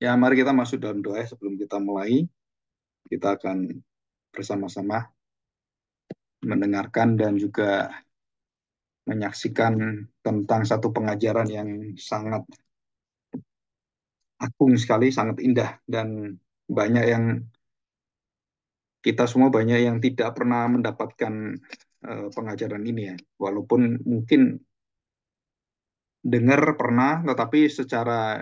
Ya, mari kita masuk dalam doa sebelum kita mulai. Kita akan bersama-sama mendengarkan dan juga menyaksikan tentang satu pengajaran yang sangat agung sekali, sangat indah, dan banyak yang kita semua banyak yang tidak pernah mendapatkan pengajaran ini ya. Walaupun mungkin dengar pernah, tetapi secara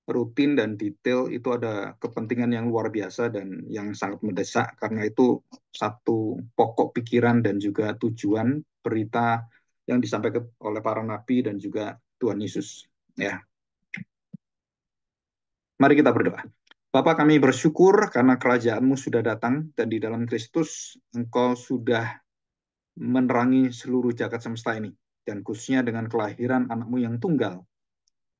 rutin dan detail itu ada kepentingan yang luar biasa dan yang sangat mendesak karena itu satu pokok pikiran dan juga tujuan berita yang disampaikan oleh para nabi dan juga Tuhan Yesus. Ya, mari kita berdoa. Bapa, kami bersyukur karena kerajaan-Mu sudah datang dan di dalam Kristus Engkau sudah menerangi seluruh jagat semesta ini dan khususnya dengan kelahiran anak-Mu yang tunggal.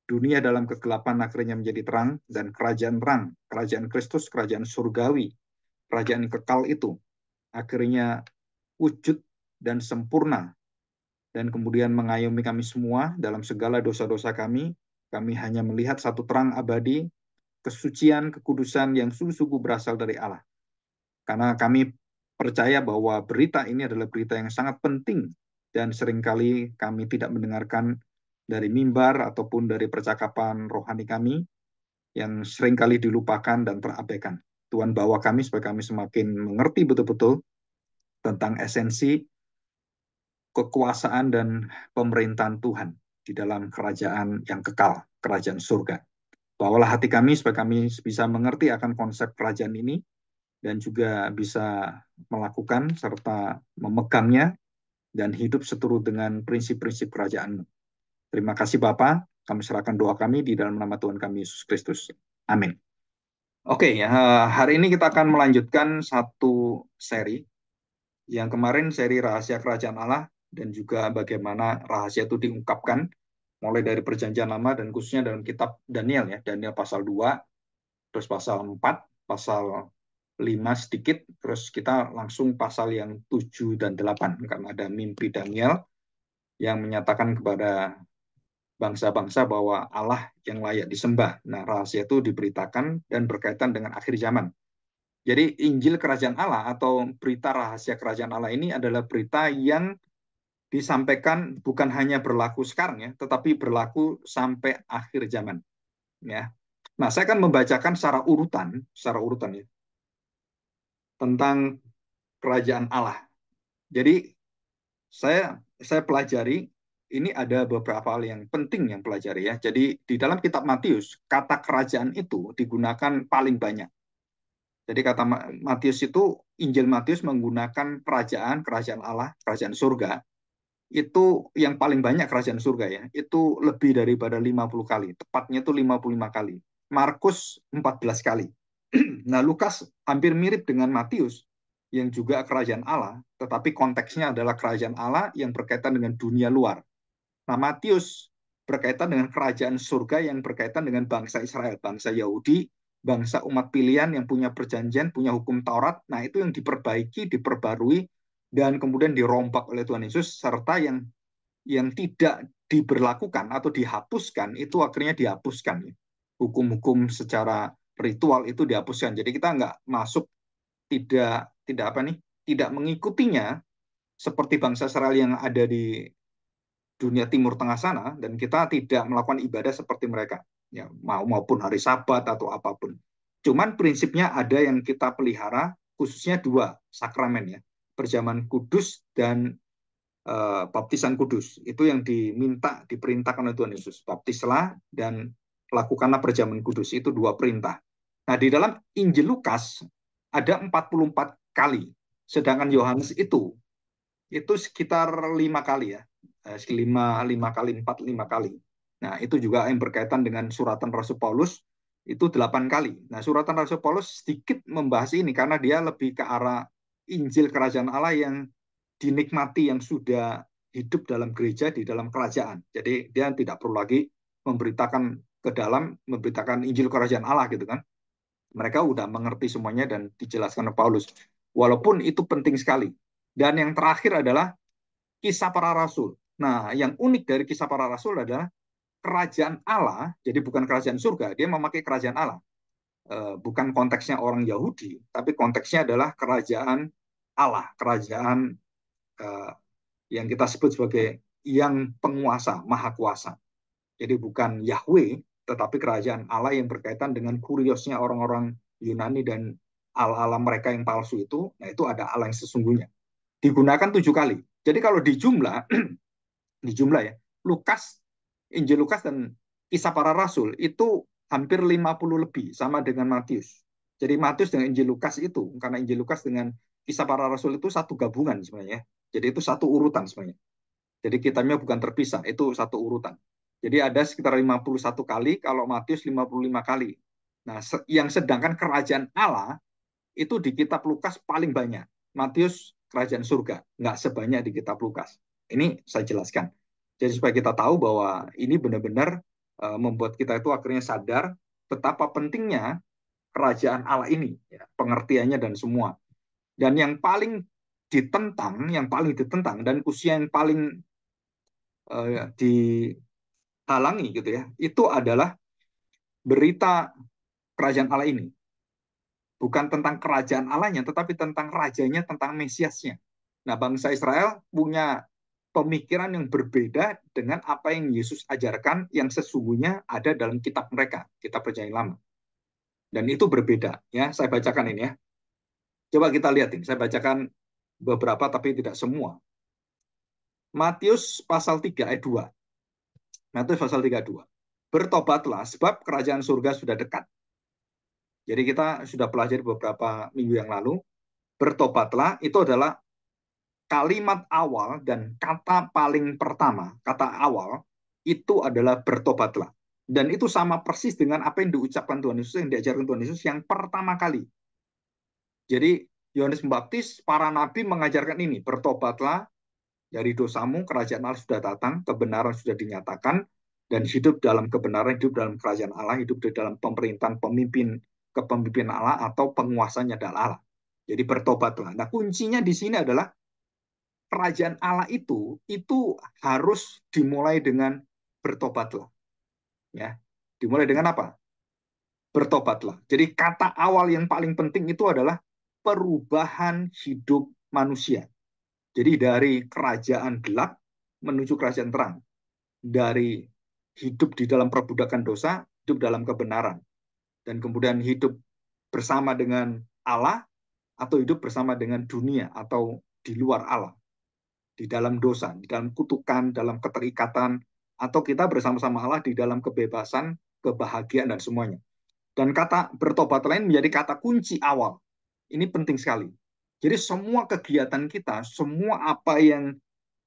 Dunia dalam kegelapan akhirnya menjadi terang dan kerajaan kerajaan Kristus, kerajaan surgawi, kerajaan kekal itu akhirnya wujud dan sempurna dan kemudian mengayomi kami semua dalam segala dosa-dosa kami. Kami hanya melihat satu terang abadi, kesucian, kekudusan yang sungguh-sungguh berasal dari Allah. Karena kami percaya bahwa berita ini adalah berita yang sangat penting dan seringkali kami tidak mendengarkan dari mimbar ataupun dari percakapan rohani kami yang seringkali dilupakan dan terabaikan. Tuhan bawa kami supaya kami semakin mengerti betul-betul tentang esensi kekuasaan dan pemerintahan Tuhan di dalam kerajaan yang kekal, kerajaan surga. Bawalah hati kami supaya kami bisa mengerti akan konsep kerajaan ini dan juga bisa melakukan serta memegangnya dan hidup seturut dengan prinsip-prinsip kerajaan-Mu. Terima kasih Bapa, kami serahkan doa kami di dalam nama Tuhan kami Yesus Kristus. Amin. Oke, ya, hari ini kita akan melanjutkan satu seri yang kemarin seri Rahasia Kerajaan Allah dan juga bagaimana rahasia itu diungkapkan mulai dari Perjanjian Lama dan khususnya dalam kitab Daniel ya, Daniel pasal 2, terus pasal 4, pasal 5 sedikit, terus kita langsung pasal yang 7 dan 8 karena ada mimpi Daniel yang menyatakan kepada bangsa-bangsa bahwa Allah yang layak disembah. Nah, rahasia itu diberitakan dan berkaitan dengan akhir zaman. Jadi Injil Kerajaan Allah atau berita rahasia Kerajaan Allah ini adalah berita yang disampaikan bukan hanya berlaku sekarang ya, tetapi berlaku sampai akhir zaman. Ya. Nah, saya akan membacakan secara urutan ya, tentang Kerajaan Allah. Jadi saya pelajari ini ada beberapa hal yang penting yang pelajari ya. Jadi di dalam kitab Matius kata kerajaan itu digunakan paling banyak. Jadi kata Matius itu Injil Matius menggunakan kerajaan Allah, kerajaan surga. Itu yang paling banyak kerajaan surga ya. Itu lebih daripada 50 kali. Tepatnya itu 55 kali. Markus 14 kali. Nah, Lukas hampir mirip dengan Matius yang juga kerajaan Allah, tetapi konteksnya adalah kerajaan Allah yang berkaitan dengan dunia luar. Nah, Matius berkaitan dengan kerajaan surga yang berkaitan dengan bangsa Israel, bangsa Yahudi, bangsa umat pilihan yang punya perjanjian, punya hukum Taurat. Nah, itu yang diperbaiki, diperbarui, dan kemudian dirombak oleh Tuhan Yesus, serta yang tidak diberlakukan atau dihapuskan, itu akhirnya dihapuskan. Hukum-hukum secara ritual itu dihapuskan. Jadi kita nggak masuk, tidak apa nih, tidak mengikutinya seperti bangsa Israel yang ada di dunia Timur Tengah sana dan kita tidak melakukan ibadah seperti mereka ya maupun hari Sabat atau apapun. Cuman prinsipnya ada yang kita pelihara khususnya dua sakramen ya, perjamuan kudus dan baptisan kudus. Itu yang diminta diperintahkan oleh Tuhan Yesus. Baptislah dan lakukanlah perjamuan kudus. Itu dua perintah. Nah, di dalam Injil Lukas ada 44 kali. Sedangkan Yohanes itu sekitar 5 kali ya, lima kali empat lima kali. Nah itu juga yang berkaitan dengan suratan Rasul Paulus itu 8 kali. Nah suratan Rasul Paulus sedikit membahas ini karena dia lebih ke arah Injil Kerajaan Allah yang dinikmati yang sudah hidup dalam gereja di dalam kerajaan. Jadi dia tidak perlu lagi memberitakan ke dalam memberitakan Injil Kerajaan Allah gitu kan. Mereka udah mengerti semuanya dan dijelaskan oleh Paulus. Walaupun itu penting sekali. Dan yang terakhir adalah kisah para rasul. Nah, yang unik dari kisah para rasul adalah kerajaan Allah, jadi bukan kerajaan surga, dia memakai kerajaan Allah. Bukan konteksnya orang Yahudi, tapi konteksnya adalah kerajaan Allah, kerajaan yang kita sebut sebagai yang penguasa, maha kuasa. Jadi bukan Yahweh, tetapi kerajaan Allah yang berkaitan dengan kuriosnya orang-orang Yunani dan Allah-Allah mereka yang palsu itu, nah itu ada Allah yang sesungguhnya. Digunakan 7 kali. Jadi kalau di jumlah ya, Lukas, Injil Lukas dan Kisah Para Rasul itu hampir 50 lebih, sama dengan Matius. Jadi Matius dengan Injil Lukas itu, karena Injil Lukas dengan Kisah Para Rasul itu satu gabungan sebenarnya. Jadi itu satu urutan sebenarnya. Jadi kitabnya bukan terpisah, itu satu urutan. Jadi ada sekitar 51 kali, kalau Matius 55 kali. Nah, yang sedangkan kerajaan Allah itu di kitab Lukas paling banyak. Matius kerajaan surga, nggak sebanyak di kitab Lukas. Ini saya jelaskan. Jadi supaya kita tahu bahwa ini benar-benar membuat kita itu akhirnya sadar betapa pentingnya kerajaan Allah ini, ya, pengertiannya dan semua. Dan yang paling ditentang dan usia yang paling dihalangi gitu ya, itu adalah berita kerajaan Allah ini. Bukan tentang kerajaan Allahnya, tetapi tentang rajanya, tentang Mesiasnya. Nah, bangsa Israel punya pemikiran yang berbeda dengan apa yang Yesus ajarkan yang sesungguhnya ada dalam kitab mereka, kitab Perjanjian Lama. Dan itu berbeda. Ya, saya bacakan ini ya. Coba kita lihat ini. Saya bacakan beberapa tapi tidak semua. Matius pasal 3 ayat 2. Matius pasal 3 ayat 2. Bertobatlah sebab kerajaan surga sudah dekat. Jadi kita sudah pelajari beberapa minggu yang lalu. Bertobatlah itu adalah kalimat awal dan kata paling pertama, kata awal, itu adalah bertobatlah. Dan itu sama persis dengan apa yang diucapkan Tuhan Yesus, yang diajarkan Tuhan Yesus yang pertama kali. Jadi Yohanes Pembaptis, para nabi mengajarkan ini, bertobatlah dari dosamu, kerajaan Allah sudah datang, kebenaran sudah dinyatakan, dan hidup dalam kebenaran, hidup dalam kerajaan Allah, hidup di dalam pemerintahan kepemimpinan Allah atau penguasanya adalah Allah. Jadi bertobatlah. Nah, kuncinya di sini adalah kerajaan Allah itu harus dimulai dengan bertobatlah. Ya. Dimulai dengan apa? Bertobatlah. Jadi kata awal yang paling penting itu adalah perubahan hidup manusia. Jadi dari kerajaan gelap menuju kerajaan terang. Dari hidup di dalam perbudakan dosa, hidup dalam kebenaran. Dan kemudian hidup bersama dengan Allah atau hidup bersama dengan dunia atau di luar Allah. Di dalam dosa, di dalam kutukan, dalam keterikatan, atau kita bersama-sama Allah di dalam kebebasan, kebahagiaan, dan semuanya. Dan kata bertobat lain menjadi kata kunci awal. Ini penting sekali. Jadi semua kegiatan kita, semua apa yang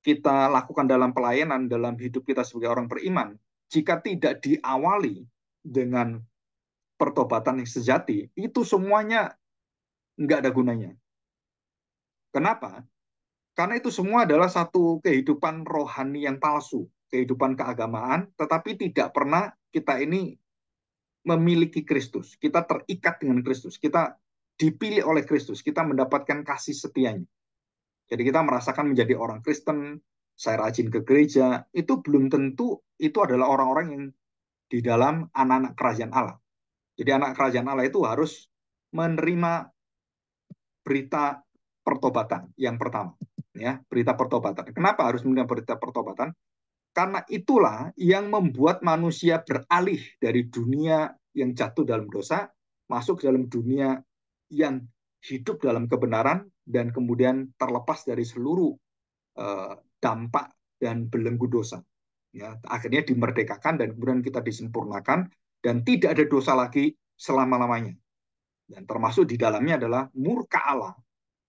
kita lakukan dalam pelayanan, dalam hidup kita sebagai orang beriman, jika tidak diawali dengan pertobatan yang sejati, itu semuanya nggak ada gunanya. Kenapa? Karena itu semua adalah satu kehidupan rohani yang palsu, kehidupan keagamaan, tetapi tidak pernah kita ini memiliki Kristus. Kita terikat dengan Kristus. Kita dipilih oleh Kristus. Kita mendapatkan kasih setianya. Jadi kita merasakan menjadi orang Kristen, saya rajin ke gereja, itu belum tentu itu adalah orang-orang yang di dalam anak-anak kerajaan Allah. Jadi anak kerajaan Allah itu harus menerima berita pertobatan yang pertama. Ya, berita pertobatan. Kenapa harus menerima berita pertobatan? Karena itulah yang membuat manusia beralih dari dunia yang jatuh dalam dosa, masuk dalam dunia yang hidup dalam kebenaran, dan kemudian terlepas dari seluruh dampak dan belenggu dosa. Ya, akhirnya dimerdekakan dan kemudian kita disempurnakan dan tidak ada dosa lagi selama-lamanya. Dan termasuk di dalamnya adalah murka Allah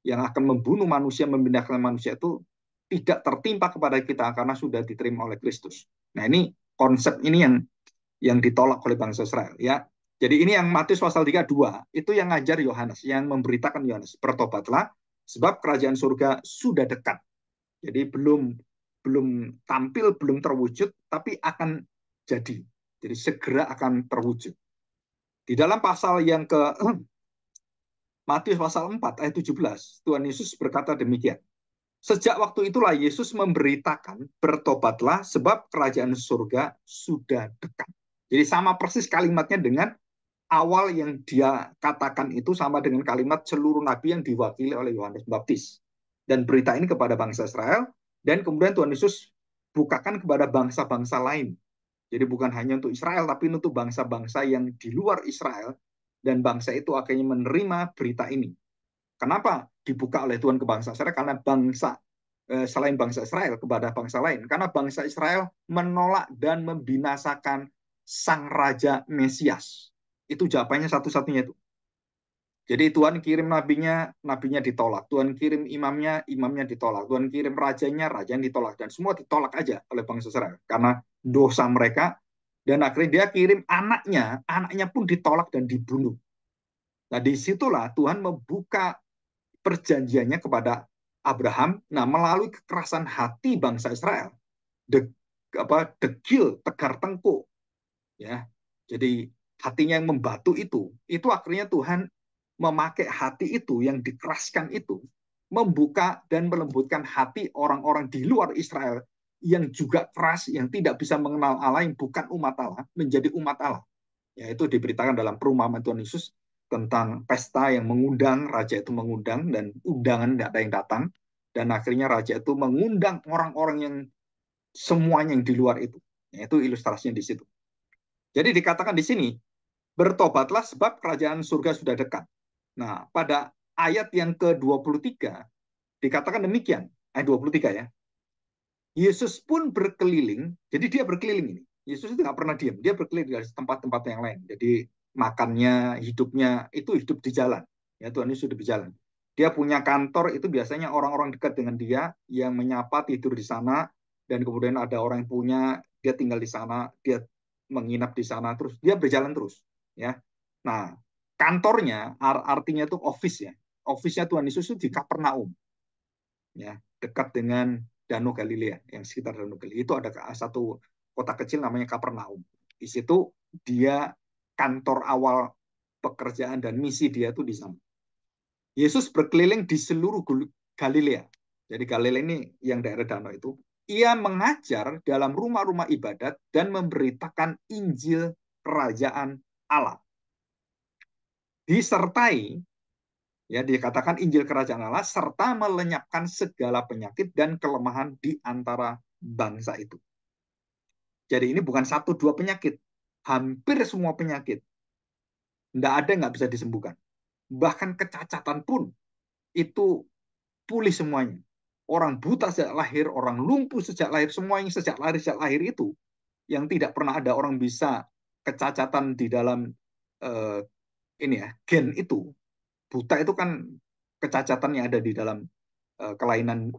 yang akan membunuh manusia, memindahkan manusia itu tidak tertimpa kepada kita karena sudah diterima oleh Kristus. Nah, ini konsep ini yang ditolak oleh bangsa Israel, ya. Jadi ini yang Matius pasal 32, itu yang ngajar Yohanes, yang memberitakan Yohanes, bertobatlah sebab kerajaan surga sudah dekat. Jadi belum tampil, belum terwujud, tapi akan jadi. Jadi segera akan terwujud. Di dalam pasal yang ke Matius pasal 4 ayat 17, Tuhan Yesus berkata demikian. Sejak waktu itulah Yesus memberitakan, bertobatlah sebab kerajaan surga sudah dekat. Jadi sama persis kalimatnya dengan awal yang dia katakan itu sama dengan kalimat seluruh nabi yang diwakili oleh Yohanes Baptis. Dan berita ini kepada bangsa Israel, dan kemudian Tuhan Yesus bukakan kepada bangsa-bangsa lain. Jadi bukan hanya untuk Israel, tapi untuk bangsa-bangsa yang di luar Israel, dan bangsa itu akhirnya menerima berita ini. Kenapa dibuka oleh Tuhan ke bangsa Israel? Karena bangsa selain bangsa Israel kepada bangsa lain. Karena bangsa Israel menolak dan membinasakan sang Raja Mesias. Itu jawabannya satu-satunya itu. Jadi Tuhan kirim nabinya, nabinya ditolak. Tuhan kirim imamnya, imamnya ditolak. Tuhan kirim rajanya, rajanya ditolak. Dan semua ditolak aja oleh bangsa Israel. Karena dosa mereka. Dan akhirnya dia kirim anaknya, anaknya pun ditolak dan dibunuh. Nah disitulah Tuhan membuka perjanjiannya kepada Abraham. Nah melalui kekerasan hati bangsa Israel, degil, tegar tengkuk, ya. Jadi hatinya yang membatu itu akhirnya Tuhan memakai hati itu yang dikeraskan itu, membuka dan melembutkan hati orang-orang di luar Israel yang juga keras, yang tidak bisa mengenal Allah, yang bukan umat Allah, menjadi umat Allah. Ya, itu diberitakan dalam perumpamaan Tuhan Yesus tentang pesta yang mengundang, raja itu mengundang, dan undangan tidak ada yang datang. Dan akhirnya raja itu mengundang orang-orang yang semuanya yang di luar itu. Ya, itu ilustrasinya di situ. Jadi dikatakan di sini, bertobatlah sebab kerajaan surga sudah dekat. Nah, pada ayat yang ke-23 dikatakan demikian, ayat 23 ya. Yesus pun berkeliling, jadi dia berkeliling ini. Yesus itu nggak pernah diam, dia berkeliling dari tempat-tempat yang lain. Jadi makannya, hidupnya itu hidup di jalan. Ya, Tuhan Yesus hidup di jalan. Dia punya kantor, itu biasanya orang-orang dekat dengan dia yang menyapa, tidur di sana, dan kemudian ada orang yang punya, dia tinggal di sana, dia menginap di sana, terus dia berjalan terus. Ya, nah kantornya artinya itu office ya. Office-nya Tuhan Yesus itu di Kapernaum, ya, dekat dengan Danau Galilea, yang sekitar Danau Galilea itu ada satu kota kecil namanya Kapernaum. Di situ dia kantor awal pekerjaan dan misi dia itu di sana. Yesus berkeliling di seluruh Galilea. Jadi Galilea ini yang daerah danau itu. Ia mengajar dalam rumah-rumah ibadat dan memberitakan Injil Kerajaan Allah. Disertai, ya, dikatakan Injil Kerajaan Allah serta melenyapkan segala penyakit dan kelemahan di antara bangsa itu. Jadi ini bukan satu dua penyakit, hampir semua penyakit. Tidak ada yang nggak bisa disembuhkan. Bahkan kecacatan pun itu pulih semuanya. Orang buta sejak lahir, orang lumpuh sejak lahir, semuanya sejak lahir itu yang tidak pernah ada orang bisa kecacatan di dalam uh, ini ya gen itu. Buta itu kan kecacatan yang ada di dalam kelainan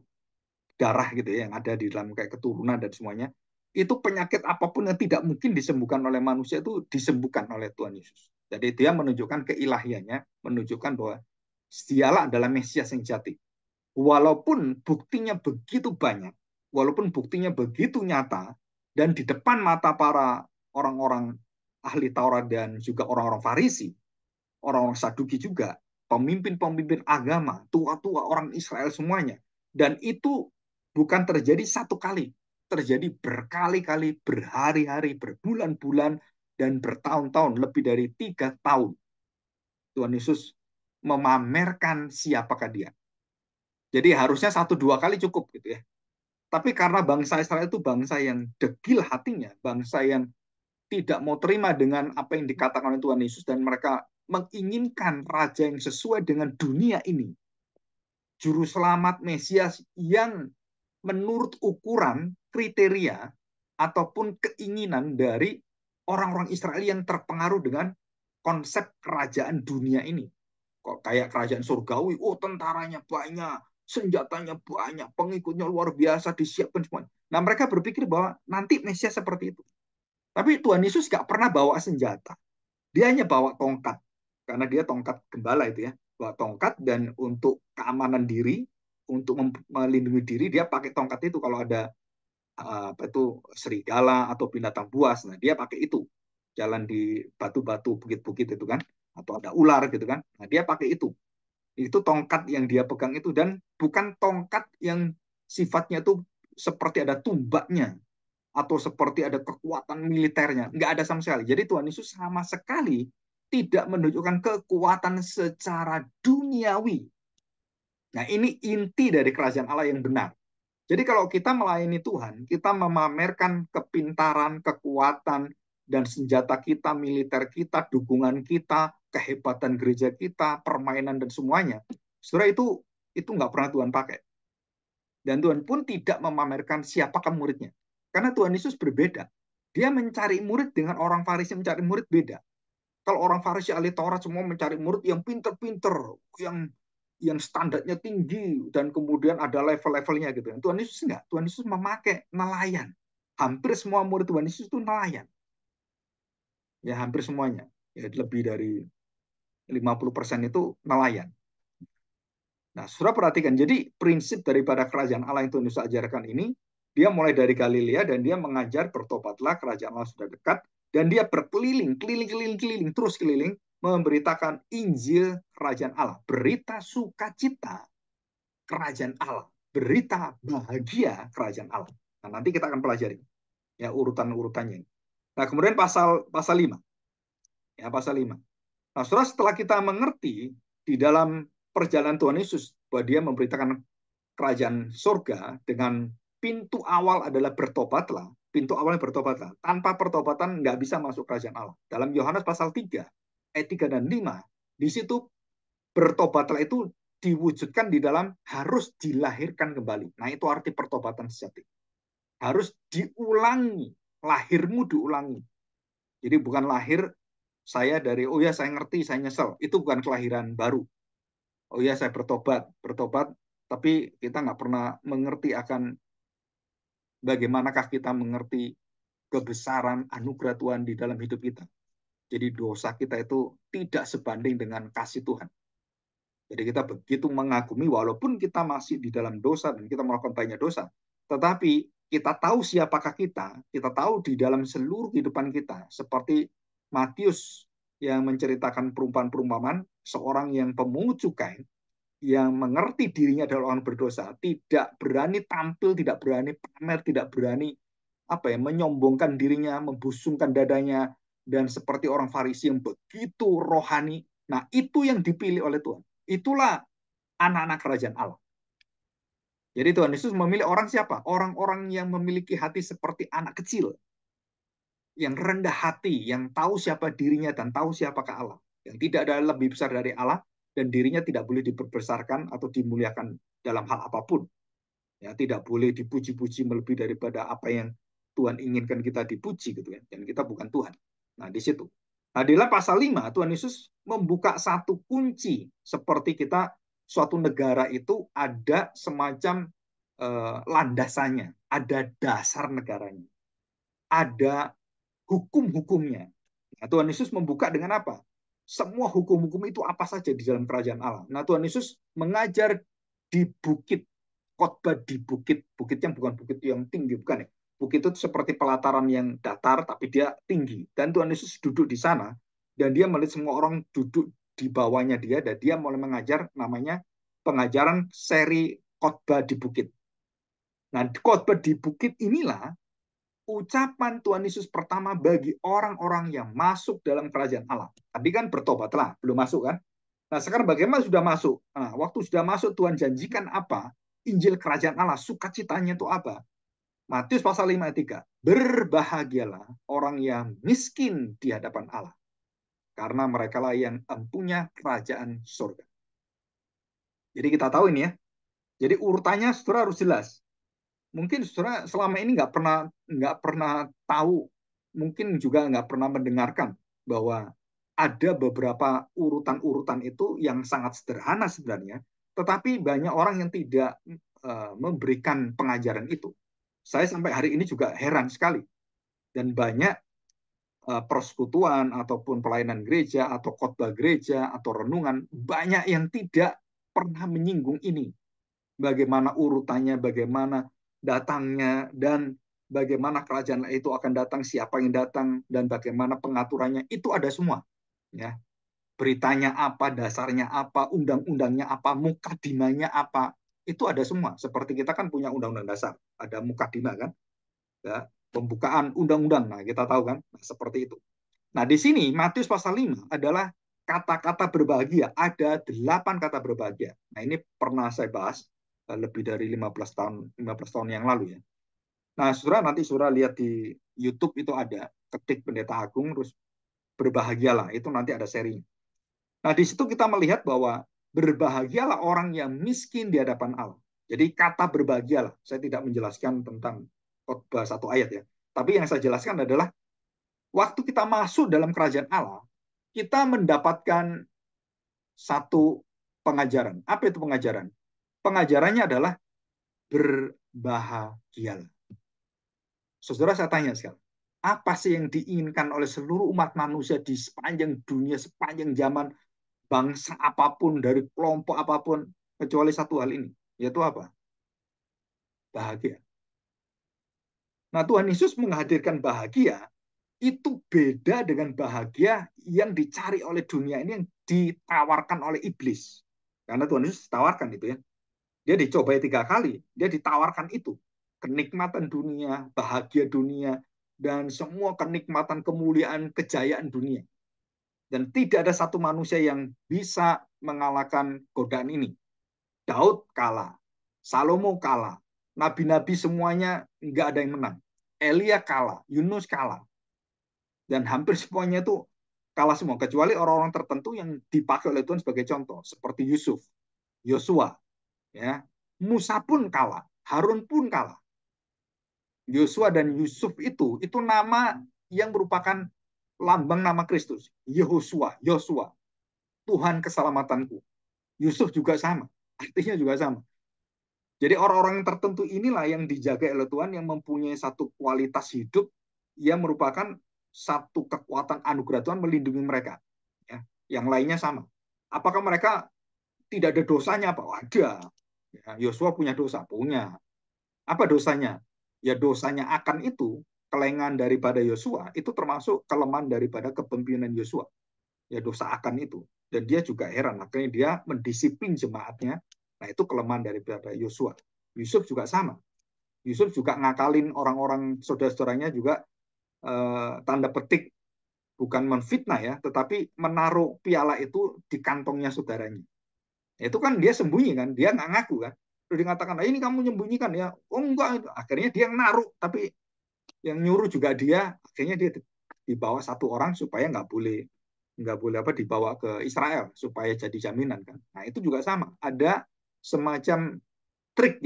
darah gitu ya, yang ada di dalam kayak keturunan dan semuanya. Itu penyakit apapun yang tidak mungkin disembuhkan oleh manusia itu disembuhkan oleh Tuhan Yesus. Jadi dia menunjukkan keilahiannya, menunjukkan bahwa dialah adalah Mesias yang jati. Walaupun buktinya begitu banyak, walaupun buktinya begitu nyata, dan di depan mata para orang-orang ahli Taurat dan juga orang-orang Farisi, orang-orang Saduki juga, pemimpin-pemimpin agama, tua-tua orang Israel semuanya. Dan itu bukan terjadi satu kali, terjadi berkali-kali, berhari-hari, berbulan-bulan, dan bertahun-tahun, lebih dari 3 tahun. Tuhan Yesus memamerkan siapakah dia. Jadi harusnya satu dua kali cukup gitu ya. Tapi karena bangsa Israel itu bangsa yang degil hatinya, bangsa yang tidak mau terima dengan apa yang dikatakan oleh Tuhan Yesus, dan mereka menginginkan raja yang sesuai dengan dunia ini, juru selamat Mesias yang menurut ukuran kriteria ataupun keinginan dari orang-orang Israel yang terpengaruh dengan konsep kerajaan dunia ini. Kok kayak kerajaan surgawi, oh tentaranya banyak, senjatanya banyak, pengikutnya luar biasa, disiapkan semua. Nah mereka berpikir bahwa nanti Mesias seperti itu. Tapi Tuhan Yesus gak pernah bawa senjata. Dia hanya bawa tongkat. Karena dia tongkat gembala itu ya. Bawa tongkat, dan untuk keamanan diri, untuk melindungi diri, dia pakai tongkat itu kalau ada apa itu serigala atau binatang buas. Nah, dia pakai itu. Jalan di batu-batu, bukit-bukit itu kan. Atau ada ular gitu kan. Nah, dia pakai itu. Itu tongkat yang dia pegang itu, dan bukan tongkat yang sifatnya itu seperti ada tumbaknya atau seperti ada kekuatan militernya. Nggak ada sama sekali. Jadi Tuhan Yesus sama sekali tidak menunjukkan kekuatan secara duniawi. Nah, ini inti dari kerajaan Allah yang benar. Jadi kalau kita melayani Tuhan, kita memamerkan kepintaran, kekuatan, dan senjata kita, militer kita, dukungan kita, kehebatan gereja kita, permainan, dan semuanya. Saudara, itu nggak pernah Tuhan pakai. Dan Tuhan pun tidak memamerkan siapakah muridnya. Karena Tuhan Yesus berbeda. Dia mencari murid dengan orang Farisi mencari murid beda. Kalau orang Farisi ahli Taurat semua mencari murid yang pinter-pinter, yang standarnya tinggi, dan kemudian ada level-levelnya gitu. Tuhan Yesus enggak. Tuhan Yesus memakai nelayan. Hampir semua murid Tuhan Yesus itu nelayan. Ya, hampir semuanya. Ya, lebih dari 50% itu nelayan. Nah, saudara perhatikan, jadi prinsip daripada kerajaan Allah yang Tuhan Yesus ajarkan ini, dia mulai dari Galilea dan dia mengajar bertobatlah, kerajaan Allah sudah dekat, dan dia berkeliling, keliling, terus keliling, memberitakan Injil kerajaan Allah, berita sukacita kerajaan Allah, berita bahagia kerajaan Allah. Nah, nanti kita akan pelajari ya urutan-urutannya. Nah, kemudian pasal 5. Ya, pasal 5. Nah, saudara, setelah kita mengerti di dalam perjalanan Tuhan Yesus bahwa dia memberitakan kerajaan surga dengan pintu awal adalah bertobatlah, pintu awalnya bertobatlah. Tanpa pertobatan nggak bisa masuk kerajaan Allah. Dalam Yohanes pasal 3, ayat 3 dan 5, di situ bertobatlah itu diwujudkan di dalam harus dilahirkan kembali. Nah, itu arti pertobatan sejati. Harus diulangi, lahirmu diulangi. Jadi bukan lahir saya dari, oh ya saya ngerti, saya nyesel. Itu bukan kelahiran baru. Oh ya saya bertobat, tapi kita nggak pernah mengerti akan bagaimanakah kita mengerti kebesaran anugerah Tuhan di dalam hidup kita. Jadi dosa kita itu tidak sebanding dengan kasih Tuhan. Jadi kita begitu mengagumi walaupun kita masih di dalam dosa dan kita melakukan banyak dosa. Tetapi kita tahu siapakah kita tahu di dalam seluruh kehidupan kita. Seperti Matius yang menceritakan perumpamaan-perumpamaan seorang yang pemungut cukai yang mengerti dirinya adalah orang berdosa, tidak berani tampil, tidak berani pamer, tidak berani menyombongkan dirinya, membusungkan dadanya, dan seperti orang Farisi yang begitu rohani. Nah, itu yang dipilih oleh Tuhan. Itulah anak-anak kerajaan Allah. Jadi Tuhan Yesus memilih orang siapa? Orang-orang yang memiliki hati seperti anak kecil, yang rendah hati, yang tahu siapa dirinya dan tahu siapakah Allah. Yang tidak ada lebih besar dari Allah, dan dirinya tidak boleh diperbesarkan atau dimuliakan dalam hal apapun. Ya, tidak boleh dipuji-puji melebihi daripada apa yang Tuhan inginkan kita dipuji gitu ya. Dan kita bukan Tuhan. Nah, di situ. Nah, di dalam pasal 5 Tuhan Yesus membuka satu kunci seperti kita suatu negara itu ada semacam landasannya, ada dasar negaranya, ada hukum-hukumnya. Nah, Tuhan Yesus membuka dengan apa? Semua hukum-hukum itu apa saja di dalam kerajaan Allah. Nah, Tuhan Yesus mengajar di bukit, khotbah di bukit. Bukitnya bukan bukit yang tinggi, bukan ya. Bukit itu seperti pelataran yang datar, tapi dia tinggi. Dan Tuhan Yesus duduk di sana, dan dia melihat semua orang duduk di bawahnya dia, dan dia mulai mengajar namanya pengajaran seri khotbah di bukit. Nah, khotbah di bukit inilah ucapan Tuhan Yesus pertama bagi orang-orang yang masuk dalam kerajaan Allah. Tadi kan bertobatlah, belum masuk kan? Nah, sekarang bagaimana sudah masuk? Nah, waktu sudah masuk, Tuhan janjikan apa? Injil kerajaan Allah, sukacitanya itu apa? Matius pasal 5 ayat 3. Berbahagialah orang yang miskin di hadapan Allah, karena mereka lah yang empunya kerajaan surga. Jadi kita tahu ini ya. Jadi urutannya saudara harus jelas. Mungkin saudara selama ini nggak pernah tahu, mungkin juga nggak pernah mendengarkan bahwa ada beberapa urutan-urutan itu yang sangat sederhana sebenarnya, tetapi banyak orang yang tidak memberikan pengajaran itu. Saya sampai hari ini juga heran sekali, dan banyak persekutuan ataupun pelayanan gereja atau khotbah gereja atau renungan banyak yang tidak pernah menyinggung ini. Bagaimana urutannya, bagaimana datangnya, dan bagaimana kerajaan itu akan datang, siapa yang datang, dan bagaimana pengaturannya, itu ada semua. Ya. beritanya apa, dasarnya apa, undang-undangnya apa, mukadimanya apa, itu ada semua. Seperti kita kan punya undang-undang dasar, ada mukadimah kan, ya, pembukaan undang-undang. Nah, kita tahu kan, nah, seperti itu. Nah, di sini Matius pasal 5 adalah kata-kata berbahagia. Ada 8 kata berbahagia. Nah, ini pernah saya bahas lebih dari 15 tahun yang lalu ya. Nah, saudara nanti saudara lihat di YouTube itu ada, ketik Pendeta Agung terus berbahagialah, itu nanti ada seri. Nah, di situ kita melihat bahwa berbahagialah orang yang miskin di hadapan Allah. Jadi kata berbahagialah, saya tidak menjelaskan tentang khotbah satu ayat ya. Tapi yang saya jelaskan adalah waktu kita masuk dalam kerajaan Allah, kita mendapatkan satu pengajaran. Apa itu pengajaran? Pengajarannya adalah berbahagialah. Saudara, saya tanya sekarang, apa sih yang diinginkan oleh seluruh umat manusia di sepanjang dunia, sepanjang zaman, bangsa apapun, dari kelompok apapun, kecuali satu hal ini, yaitu apa? Bahagia. Nah, Tuhan Yesus menghadirkan bahagia, itu beda dengan bahagia yang dicari oleh dunia ini, yang ditawarkan oleh iblis. Karena Tuhan Yesus tawarkan itu ya. Dia dicobai 3 kali, dia ditawarkan itu. Kenikmatan dunia, bahagia dunia, dan semua kenikmatan, kemuliaan, kejayaan dunia. Dan tidak ada satu manusia yang bisa mengalahkan godaan ini. Daud kalah, Salomo kalah, nabi-nabi semuanya nggak ada yang menang. Elia kalah, Yunus kalah. Dan hampir semuanya itu kalah semua, kecuali orang-orang tertentu yang dipakai oleh Tuhan sebagai contoh, seperti Yusuf, Yosua, ya. Musa pun kalah, Harun pun kalah. Yosua dan Yusuf itu nama yang merupakan lambang nama Kristus. Yehosua, Yosua, Tuhan keselamatanku. Yusuf juga sama, artinya juga sama. Jadi orang-orang tertentu inilah yang dijaga oleh Tuhan, yang mempunyai satu kualitas hidup yang merupakan satu kekuatan anugerah Tuhan melindungi mereka. Ya. Yang lainnya sama. Apakah mereka tidak ada dosanya? Apa? Ada. Ya, Yosua punya dosa? Punya. Apa dosanya? Ya dosanya akan itu, kelengan daripada Yosua, itu termasuk kelemahan daripada kepemimpinan Yosua. Ya dosa akan itu. Dan dia juga heran, makanya dia mendisiplin jemaatnya. Nah itu kelemahan daripada Yosua. Yusuf juga sama. Yusuf juga ngakalin orang-orang saudara-saudaranya juga, tanda petik, bukan menfitnah ya, tetapi menaruh piala itu di kantongnya saudaranya. Itu kan dia sembunyi kan, dia nggak ngaku kan. Terus dikatakan, ini kamu menyembunyikan ya. Oh enggak, akhirnya dia yang naruh, tapi yang nyuruh juga dia. Akhirnya dia dibawa satu orang supaya nggak boleh apa, dibawa ke Israel supaya jadi jaminan kan. Nah itu juga sama, ada semacam trik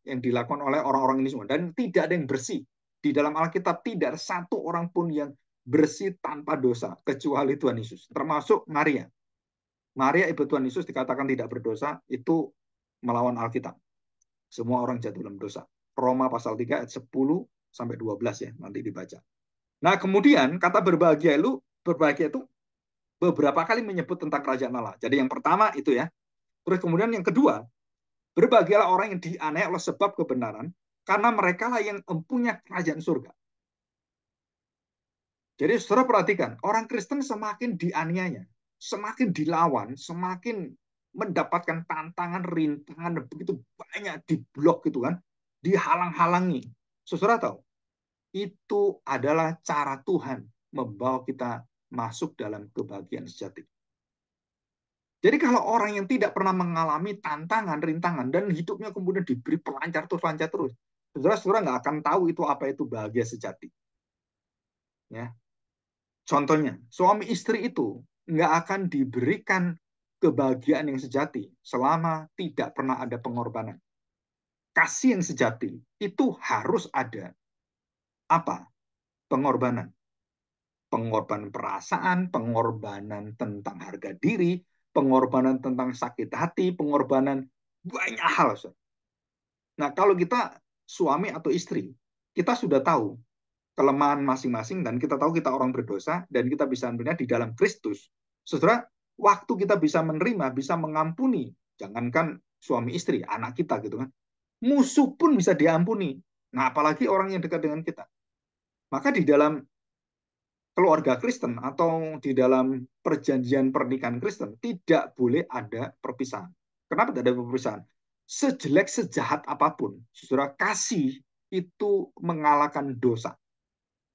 yang dilakukan oleh orang-orang ini semua, dan tidak ada yang bersih di dalam Alkitab. Tidak ada satu orang pun yang bersih tanpa dosa kecuali Tuhan Yesus, termasuk Maria. Maria ibu Tuhan Yesus dikatakan tidak berdosa, itu melawan Alkitab. Semua orang jatuh dalam dosa. Roma pasal 3 ayat 10 sampai 12 ya, nanti dibaca. Nah, kemudian kata berbahagia itu beberapa kali menyebut tentang kerajaan Allah. Jadi yang pertama itu ya. Terus kemudian yang kedua, berbahagialah orang yang dianiaya oleh sebab kebenaran, karena mereka lah yang mempunyai kerajaan surga. Jadi saudara perhatikan, orang Kristen semakin dianiaya, semakin dilawan, semakin mendapatkan tantangan, rintangan, begitu banyak diblok gitu kan, dihalang-halangi. Saudara tahu, itu adalah cara Tuhan membawa kita masuk dalam kebahagiaan sejati. Jadi kalau orang yang tidak pernah mengalami tantangan, rintangan, dan hidupnya kemudian diberi pelancar terus, saudara nggak akan tahu itu apa itu bahagia sejati. Ya, contohnya, suami istri itu nggak akan diberikan kebahagiaan yang sejati selama tidak pernah ada pengorbanan. Kasih yang sejati itu harus ada apa? Pengorbanan. Pengorbanan perasaan, pengorbanan tentang harga diri, pengorbanan tentang sakit hati, pengorbanan banyak hal. Nah, kalau kita suami atau istri, kita sudah tahu kelemahan masing-masing, dan kita tahu kita orang berdosa, dan kita bisa menerima di dalam Kristus. Saudara, waktu kita bisa menerima, bisa mengampuni, jangankan suami istri, anak kita gitu kan, musuh pun bisa diampuni. Nah, apalagi orang yang dekat dengan kita. Maka di dalam keluarga Kristen atau di dalam perjanjian pernikahan Kristen tidak boleh ada perpisahan. Kenapa tidak ada perpisahan? Sejelek sejahat apapun, saudara, kasih itu mengalahkan dosa.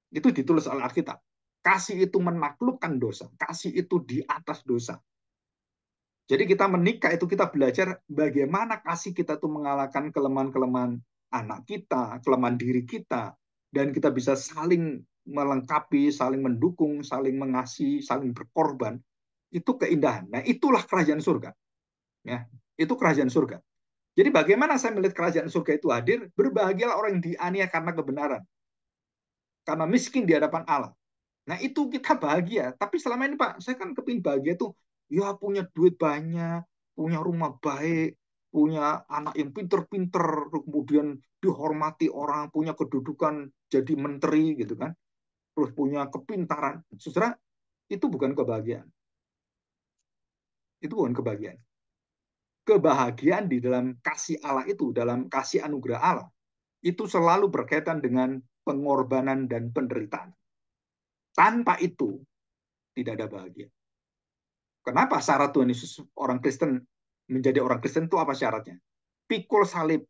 Itu ditulis oleh Alkitab. Kasih itu menaklukkan dosa. Kasih itu di atas dosa. Jadi kita menikah itu kita belajar bagaimana kasih kita itu mengalahkan kelemahan-kelemahan anak kita, kelemahan diri kita, dan kita bisa saling melengkapi, saling mendukung, saling mengasihi, saling berkorban. Itu keindahan. Nah, itulah kerajaan surga. Ya, itu kerajaan surga. Jadi bagaimana saya melihat kerajaan surga itu hadir? Berbahagialah orang yang dianiaya karena kebenaran, karena miskin di hadapan Allah. Nah, itu kita bahagia. Tapi selama ini, Pak, saya kan kepingin bahagia tuh, ya punya duit banyak, punya rumah baik, punya anak yang pinter-pinter, kemudian dihormati orang, punya kedudukan jadi menteri gitu kan, terus punya kepintaran. Saudara, itu bukan kebahagiaan. Itu bukan kebahagiaan. Kebahagiaan di dalam kasih Allah itu, dalam kasih anugerah Allah, itu selalu berkaitan dengan pengorbanan dan penderitaan. Tanpa itu, tidak ada bahagia. Kenapa syarat Tuhan Yesus orang Kristen menjadi orang Kristen itu apa syaratnya? Pikul salib,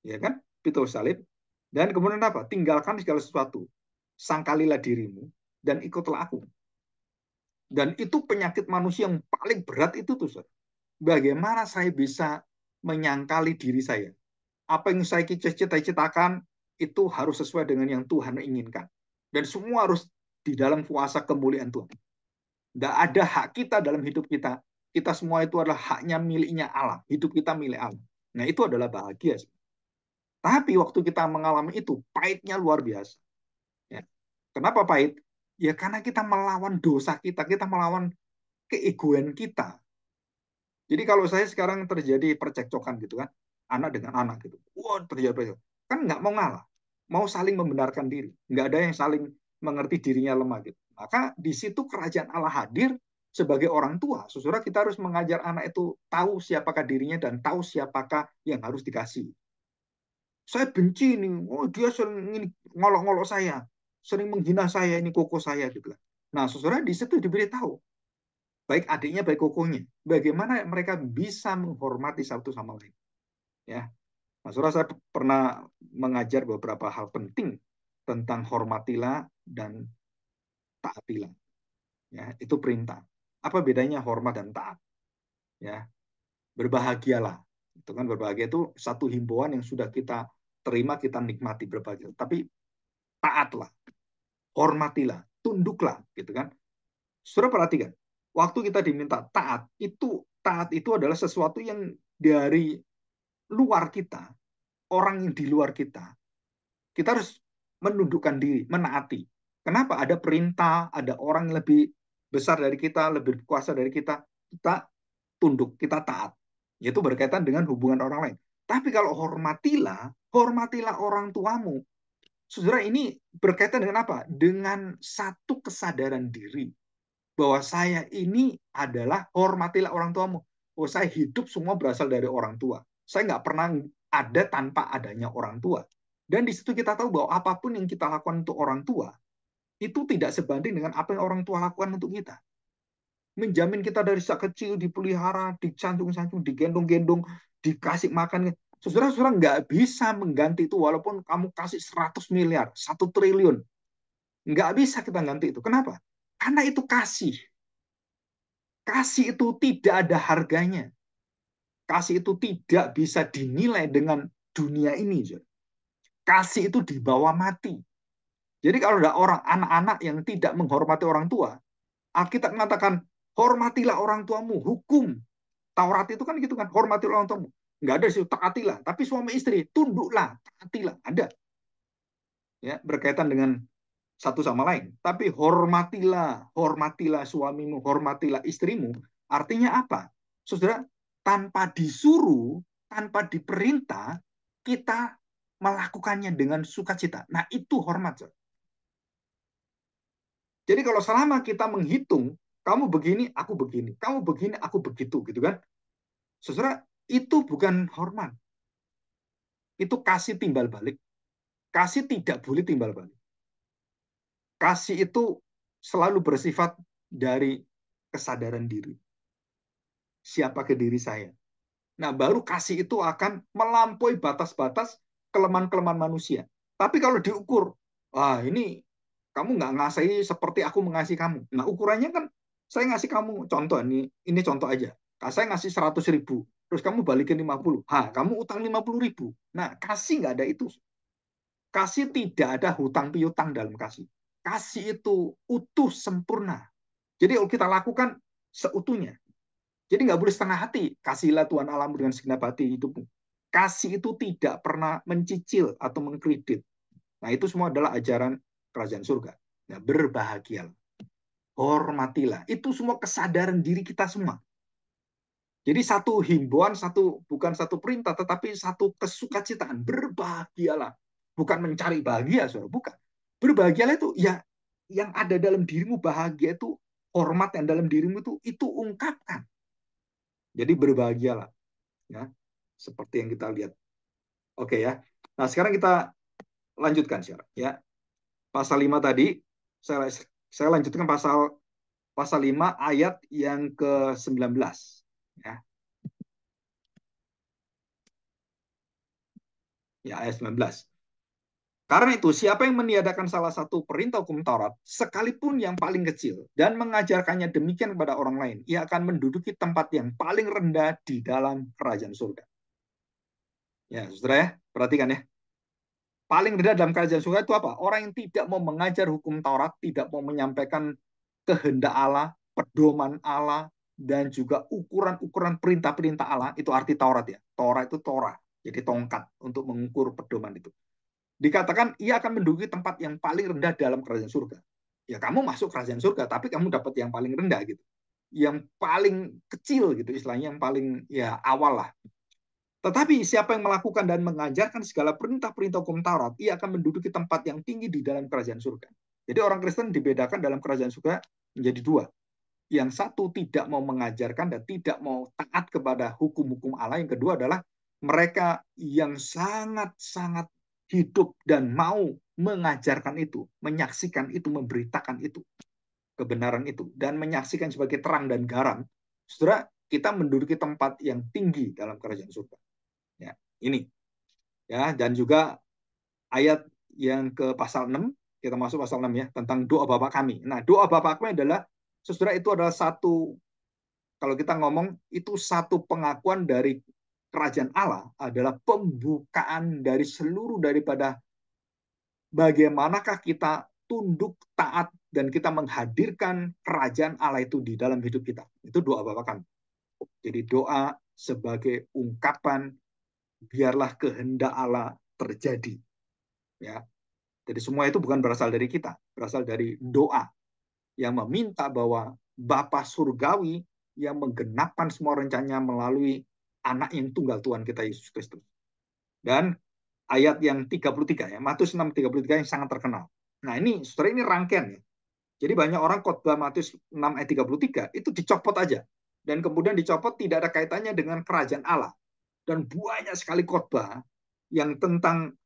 ya kan? Pikul salib. Dan kemudian apa? Tinggalkan segala sesuatu. Sangkalilah dirimu dan ikutlah aku. Dan itu penyakit manusia yang paling berat itu tuh, Saudara. Bagaimana saya bisa menyangkali diri saya? Apa yang saya cita-citakan itu harus sesuai dengan yang Tuhan inginkan. Dan semua harus di dalam kuasa kemuliaan Tuhan. Tidak ada hak kita dalam hidup kita. Kita semua itu adalah haknya miliknya Allah. Hidup kita milik Allah. Nah, itu adalah bahagia. Tapi waktu kita mengalami itu, pahitnya luar biasa. Ya. Kenapa pahit? Ya karena kita melawan dosa kita. Kita melawan keegoan kita. Jadi kalau saya sekarang terjadi percekcokan gitu kan, anak dengan anak gitu. Wah, terjadi percekcokan. Kan nggak mau ngalah. Mau saling membenarkan diri. Nggak ada yang saling mengerti dirinya lemah gitu. Maka di situ kerajaan Allah hadir sebagai orang tua. Saudara, kita harus mengajar anak itu tahu siapakah dirinya dan tahu siapakah yang harus dikasih. Saya benci nih, oh dia sering ngolok-ngolok saya, sering menghina saya, ini koko saya gitu. Nah, saudara di situ diberitahu, baik adiknya, baik kokonya, bagaimana mereka bisa menghormati satu sama lain. Ya, nah, saudara, saya pernah mengajar beberapa hal penting tentang hormatilah dan taatilah. Ya, itu perintah. Apa bedanya hormat dan taat? Ya, berbahagialah. Itu kan berbahagia itu satu himbauan yang sudah kita terima, kita nikmati berbahagia. Tapi taatlah, hormatilah, tunduklah, gitu kan? Saudara perhatikan, waktu kita diminta taat itu adalah sesuatu yang dari luar kita, orang yang di luar kita harus menundukkan diri, menaati. Kenapa? Ada perintah, ada orang yang lebih besar dari kita, lebih kuasa dari kita tunduk, kita taat. Yaitu berkaitan dengan hubungan orang lain. Tapi kalau hormatilah orang tuamu. Saudara, ini berkaitan dengan apa? Dengan satu kesadaran diri bahwa saya ini adalah hormatilah orang tuamu. Oh, saya hidup semua berasal dari orang tua. Saya nggak pernah ada tanpa adanya orang tua. Dan di situ kita tahu bahwa apapun yang kita lakukan untuk orang tua, itu tidak sebanding dengan apa yang orang tua lakukan untuk kita. Menjamin kita dari sejak kecil dipelihara, dicantung-cantung, digendong-gendong, dikasih makan. Saudara-saudara nggak bisa mengganti itu walaupun kamu kasih 100 miliar, 1 triliun. Nggak bisa kita ganti itu. Kenapa? Karena itu kasih. Kasih itu tidak ada harganya. Kasih itu tidak bisa dinilai dengan dunia ini. Kasih itu dibawa mati. Jadi kalau ada orang, anak-anak yang tidak menghormati orang tua, Alkitab mengatakan, hormatilah orang tuamu, hukum. Taurat itu kan gitu kan, hormatilah orang tuamu. Nggak ada sih, taatilah. Tapi suami istri, tunduklah, taatilah. Ada. Ya, berkaitan dengan satu sama lain. Tapi hormatilah suamimu, hormatilah istrimu. Artinya apa? Saudara, tanpa disuruh, tanpa diperintah, kita melakukannya dengan sukacita. Nah, itu hormat. Saudara. Jadi kalau selama kita menghitung, kamu begini, aku begini, kamu begini, aku begitu, gitu kan? Saudara, itu bukan hormat. Itu kasih timbal balik. Kasih tidak boleh timbal balik. Kasih itu selalu bersifat dari kesadaran diri. Siapa ke diri saya? Nah, baru kasih itu akan melampaui batas-batas kelemahan-kelemahan manusia. Tapi kalau diukur, wah ini kamu nggak ngasihi seperti aku mengasihi kamu. Nah, ukurannya kan saya ngasih kamu contoh, ini contoh aja. Saya ngasih 100.000, terus kamu balikin 50. Kamu utang 50.000. Nah, kasih nggak ada itu. Kasih tidak ada hutang piutang dalam kasih. Kasih itu utuh sempurna. Jadi kalau kita lakukan seutuhnya. Jadi nggak boleh setengah hati. Kasihlah Tuhan Allahmu dengan segenap hati hidupmu. Kasih itu tidak pernah mencicil atau mengkredit. Nah, itu semua adalah ajaran kerajaan surga. Nah, berbahagialah. Hormatilah. Itu semua kesadaran diri kita semua. Jadi satu himbauan, bukan satu perintah, tetapi satu kesukacitaan. Berbahagialah. Bukan mencari bahagia, saudara. Bukan. Berbahagialah itu ya yang ada dalam dirimu bahagia itu, hormat yang dalam dirimu itu ungkapkan. Jadi berbahagialah. Ya, seperti yang kita lihat. Oke ya. Nah, sekarang kita lanjutkan sekarang ya. Pasal 5 tadi saya lanjutkan pasal 5 ayat yang ke-19 ya. Ya, ayat 19. Karena itu, siapa yang meniadakan salah satu perintah hukum Taurat, sekalipun yang paling kecil, dan mengajarkannya demikian kepada orang lain, ia akan menduduki tempat yang paling rendah di dalam kerajaan surga. Ya, saudara ya, perhatikan ya. Paling rendah dalam kerajaan surga itu apa? Orang yang tidak mau mengajar hukum Taurat, tidak mau menyampaikan kehendak Allah, pedoman Allah, dan juga ukuran-ukuran perintah-perintah Allah, itu arti Taurat ya. Taurat itu Torah, jadi tongkat untuk mengukur pedoman itu. Dikatakan ia akan menduduki tempat yang paling rendah dalam kerajaan surga. Ya kamu masuk kerajaan surga, tapi kamu dapat yang paling rendah gitu. Yang paling kecil gitu istilahnya, yang paling ya awal lah. Tetapi siapa yang melakukan dan mengajarkan segala perintah-perintah hukum Taurat, ia akan menduduki tempat yang tinggi di dalam kerajaan surga. Jadi orang Kristen dibedakan dalam kerajaan surga menjadi dua. Yang satu tidak mau mengajarkan dan tidak mau taat kepada hukum-hukum Allah. Yang kedua adalah mereka yang sangat-sangat hidup dan mau mengajarkan itu, menyaksikan itu, memberitakan itu, kebenaran itu, dan menyaksikan sebagai terang dan garam. Saudara, kita menduduki tempat yang tinggi dalam kerajaan surga. Ya, ini ya, dan juga ayat yang ke pasal 6, kita masuk pasal 6 ya, tentang doa Bapa kami. Nah, doa Bapa kami adalah, saudara, itu adalah satu, kalau kita ngomong, itu satu pengakuan dari kerajaan Allah, adalah pembukaan dari seluruh daripada bagaimanakah kita tunduk, taat, dan kita menghadirkan kerajaan Allah itu di dalam hidup kita. Itu doa Bapa kami. Jadi doa sebagai ungkapan biarlah kehendak Allah terjadi. Ya, jadi semua itu bukan berasal dari kita, berasal dari doa yang meminta bahwa Bapa Surgawi yang menggenapkan semua rencananya melalui anak yang tunggal Tuhan kita Yesus Kristus. Dan ayat yang 33 ya, Matius 6:33 yang sangat terkenal. Nah, saudara, ini rangkaian ya. Jadi banyak orang khotbah Matius 6 ayat 33 itu dicopot aja. Dan kemudian dicopot tidak ada kaitannya dengan kerajaan Allah. Dan banyak sekali khotbah yang tentang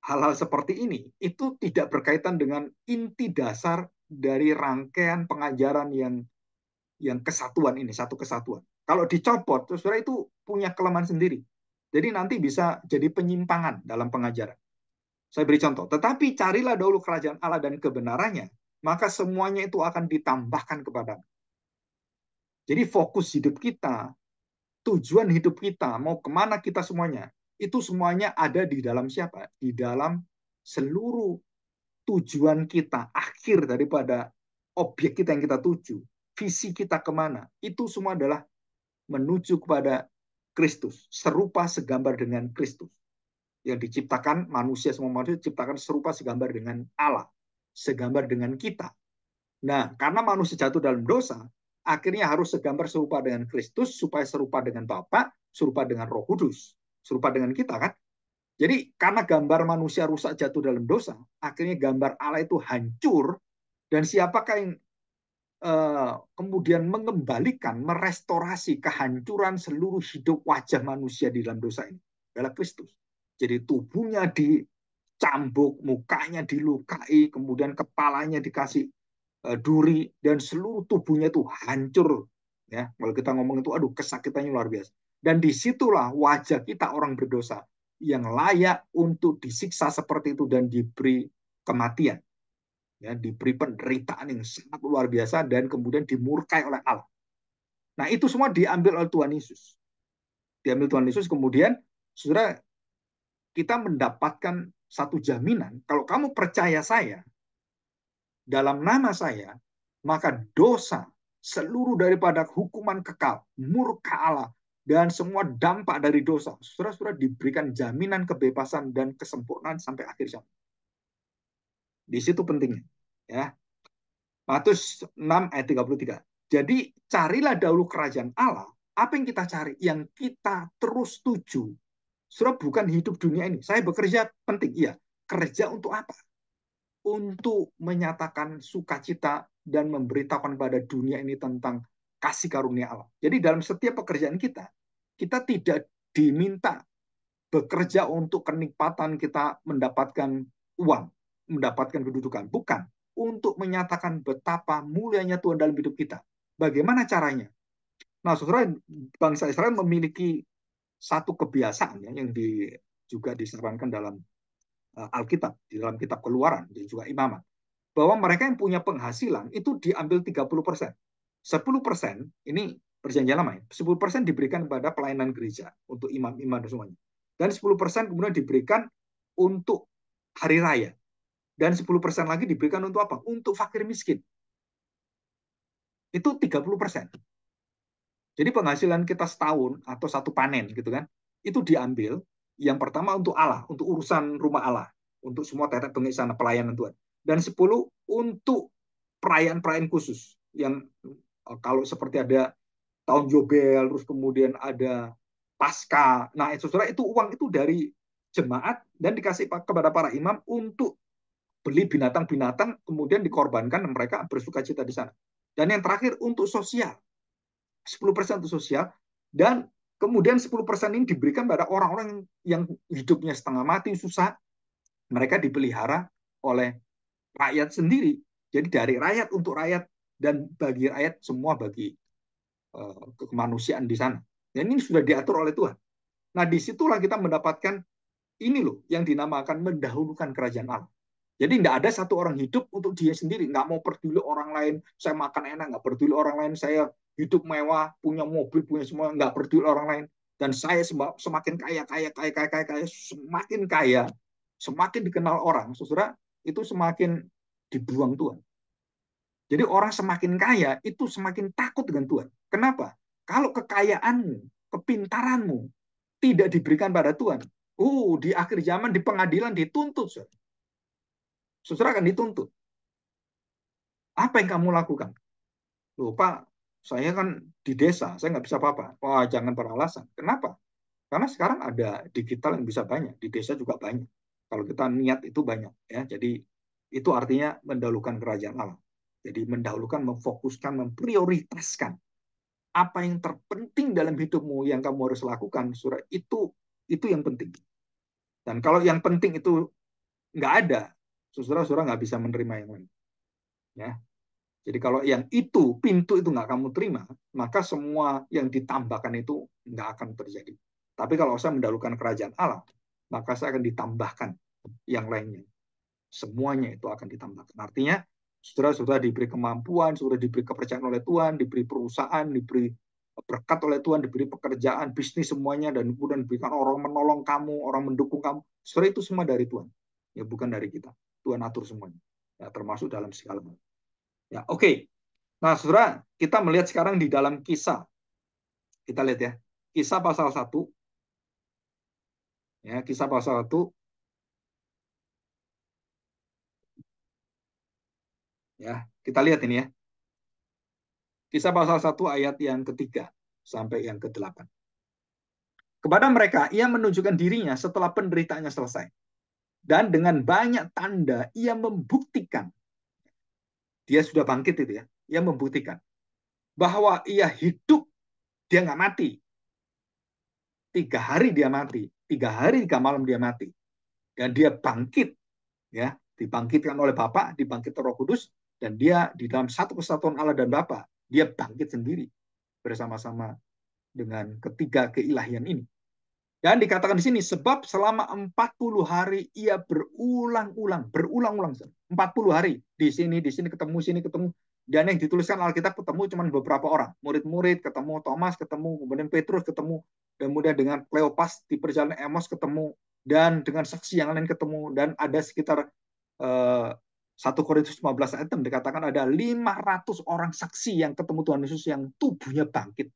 hal-hal seperti ini itu tidak berkaitan dengan inti dasar dari rangkaian pengajaran yang kesatuan ini, satu kesatuan. Kalau dicopot, saudara, itu punya kelemahan sendiri. Jadi nanti bisa jadi penyimpangan dalam pengajaran. Saya beri contoh. Tetapi carilah dahulu kerajaan Allah dan kebenarannya, maka semuanya itu akan ditambahkan kepadamu. Jadi fokus hidup kita, tujuan hidup kita, mau kemana kita semuanya, itu semuanya ada di dalam siapa? Di dalam seluruh tujuan kita, akhir daripada objek kita yang kita tuju, visi kita kemana, itu semua adalah menuju kepada Kristus, serupa segambar dengan Kristus. Yang diciptakan manusia, semua manusia diciptakan serupa segambar dengan Allah, segambar dengan kita. Nah, karena manusia jatuh dalam dosa, akhirnya harus segambar serupa dengan Kristus, supaya serupa dengan Bapa, serupa dengan Roh Kudus, serupa dengan kita kan. Jadi karena gambar manusia rusak jatuh dalam dosa, akhirnya gambar Allah itu hancur, dan siapakah yang kemudian mengembalikan, merestorasi kehancuran seluruh hidup wajah manusia di dalam dosa ini? Adalah Kristus. Jadi tubuhnya dicambuk, mukanya dilukai, kemudian kepalanya dikasih duri, dan seluruh tubuhnya itu hancur. Ya, kalau kita ngomong itu, aduh, kesakitannya luar biasa. Dan disitulah wajah kita orang berdosa yang layak untuk disiksa seperti itu dan diberi kematian, ya, diberi penderitaan yang sangat luar biasa dan kemudian dimurkai oleh Allah. Nah, itu semua diambil oleh Tuhan Yesus. Diambil Tuhan Yesus, kemudian saudara, kita mendapatkan satu jaminan, kalau kamu percaya saya, dalam nama saya, maka dosa, seluruh daripada hukuman kekal, murka Allah, dan semua dampak dari dosa, saudara-saudara diberikan jaminan kebebasan dan kesempurnaan sampai akhir zaman. Di situ pentingnya. Ya. Matius 6 ayat 33. Jadi carilah dahulu kerajaan Allah. Apa yang kita cari? Yang kita terus tuju. Saudara, bukan hidup dunia ini. Saya bekerja penting, iya. Kerja untuk apa? Untuk menyatakan sukacita dan memberitakan pada dunia ini tentang kasih karunia Allah. Jadi dalam setiap pekerjaan kita, kita tidak diminta bekerja untuk kenikmatan kita mendapatkan uang, mendapatkan kedudukan. Bukan. Untuk menyatakan betapa mulianya Tuhan dalam hidup kita. Bagaimana caranya? Nah, saudara, bangsa Israel memiliki satu kebiasaan, ya, yang juga disarankan dalam Alkitab, di dalam kitab Keluaran dan juga Imamat, bahwa mereka yang punya penghasilan itu diambil 30%. 10% ini perjanjian lama, ya. 10% diberikan kepada pelayanan gereja untuk imam-imam dan semuanya. Dan 10% kemudian diberikan untuk hari raya. Dan 10% lagi diberikan untuk apa? Untuk fakir miskin. Itu 30%. Jadi penghasilan kita setahun atau satu panen gitu kan, itu diambil yang pertama untuk Allah, untuk urusan rumah Allah, untuk semua tetek bengek sana pelayanan Tuhan. Dan 10 untuk perayaan-perayaan khusus yang kalau seperti ada tahun Yobel, terus kemudian ada Pasca. Nah, saudara, itu uang itu dari jemaat dan dikasih kepada para imam untuk beli binatang-binatang, kemudian dikorbankan dan mereka bersuka cita di sana. Dan yang terakhir untuk sosial. 10% untuk sosial, dan kemudian 10% ini diberikan pada orang-orang yang hidupnya setengah mati, susah. Mereka dipelihara oleh rakyat sendiri. Jadi dari rakyat untuk rakyat, dan bagi rakyat semua, bagi kemanusiaan di sana. Dan ini sudah diatur oleh Tuhan. Nah, disitulah kita mendapatkan ini loh yang dinamakan mendahulukan kerajaan Allah. Jadi tidak ada satu orang hidup untuk dia sendiri, nggak mau peduli orang lain. Saya makan enak, nggak peduli orang lain. Saya hidup mewah, punya mobil, punya semua, nggak peduli orang lain. Dan saya semakin kaya, semakin kaya, semakin dikenal orang, saudara, itu semakin dibuang Tuhan. Jadi orang semakin kaya itu semakin takut dengan Tuhan. Kenapa? Kalau kekayaanmu, kepintaranmu tidak diberikan pada Tuhan, di akhir zaman di pengadilan dituntut, saudara. Saudara akan dituntut. Apa yang kamu lakukan? Loh, Pak, saya kan di desa, saya nggak bisa apa-apa. Wah, jangan beralasan. Kenapa? Karena sekarang ada digital yang bisa banyak, di desa juga banyak. Kalau kita niat itu banyak, ya. Jadi itu artinya mendahulukan kerajaan Allah. Jadi mendahulukan, memfokuskan, memprioritaskan apa yang terpenting dalam hidupmu yang kamu harus lakukan, saudara, itu yang penting. Dan kalau yang penting itu nggak ada, saudara-saudara nggak bisa menerima yang lain. Ya. Jadi kalau yang itu, pintu itu nggak kamu terima, maka semua yang ditambahkan itu nggak akan terjadi. Tapi kalau saya mendahulukan kerajaan Allah, maka saya akan ditambahkan yang lainnya. Semuanya itu akan ditambahkan. Artinya, saudara-saudara diberi kemampuan, sudah diberi kepercayaan oleh Tuhan, diberi perusahaan, diberi berkat oleh Tuhan, diberi pekerjaan, bisnis semuanya, dan kemudian diberikan orang menolong kamu, orang mendukung kamu. Saudara, itu semua dari Tuhan. Ya, bukan dari kita. Tuhan atur semuanya. Ya, termasuk dalam segala hal. Ya, oke. Nah, saudara, kita melihat sekarang di dalam Kisah. Kita lihat ya. Kisah pasal 1. Ya, Kisah pasal 1. Ya, kita lihat ini ya. Kisah pasal 1 ayat yang ketiga sampai yang ke-8. Kepada mereka, ia menunjukkan dirinya setelah penderitaannya selesai. Dan dengan banyak tanda, ia membuktikan. Dia sudah bangkit itu ya. Ia membuktikan. Bahwa ia hidup, dia nggak mati. 3 hari dia mati. 3 hari, 3 malam dia mati. dan dia bangkit, ya, dibangkitkan oleh Bapa, dibangkitkan Roh Kudus, dan dia di dalam satu kesatuan Allah dan Bapa, dia bangkit sendiri bersama-sama dengan ketiga keilahian ini. Dan dikatakan di sini, sebab selama 40 hari ia berulang-ulang 40 hari. Di sini ketemu, sini ketemu. Dan yang dituliskan Alkitab ketemu cuma beberapa orang. Murid-murid ketemu, Thomas ketemu, kemudian Petrus ketemu, kemudian dengan Kleopas di perjalanan Emos ketemu, dan dengan saksi yang lain ketemu, dan ada sekitar 1 Korintus 15 ayat 6 dikatakan ada 500 orang saksi yang ketemu Tuhan Yesus yang tubuhnya bangkit.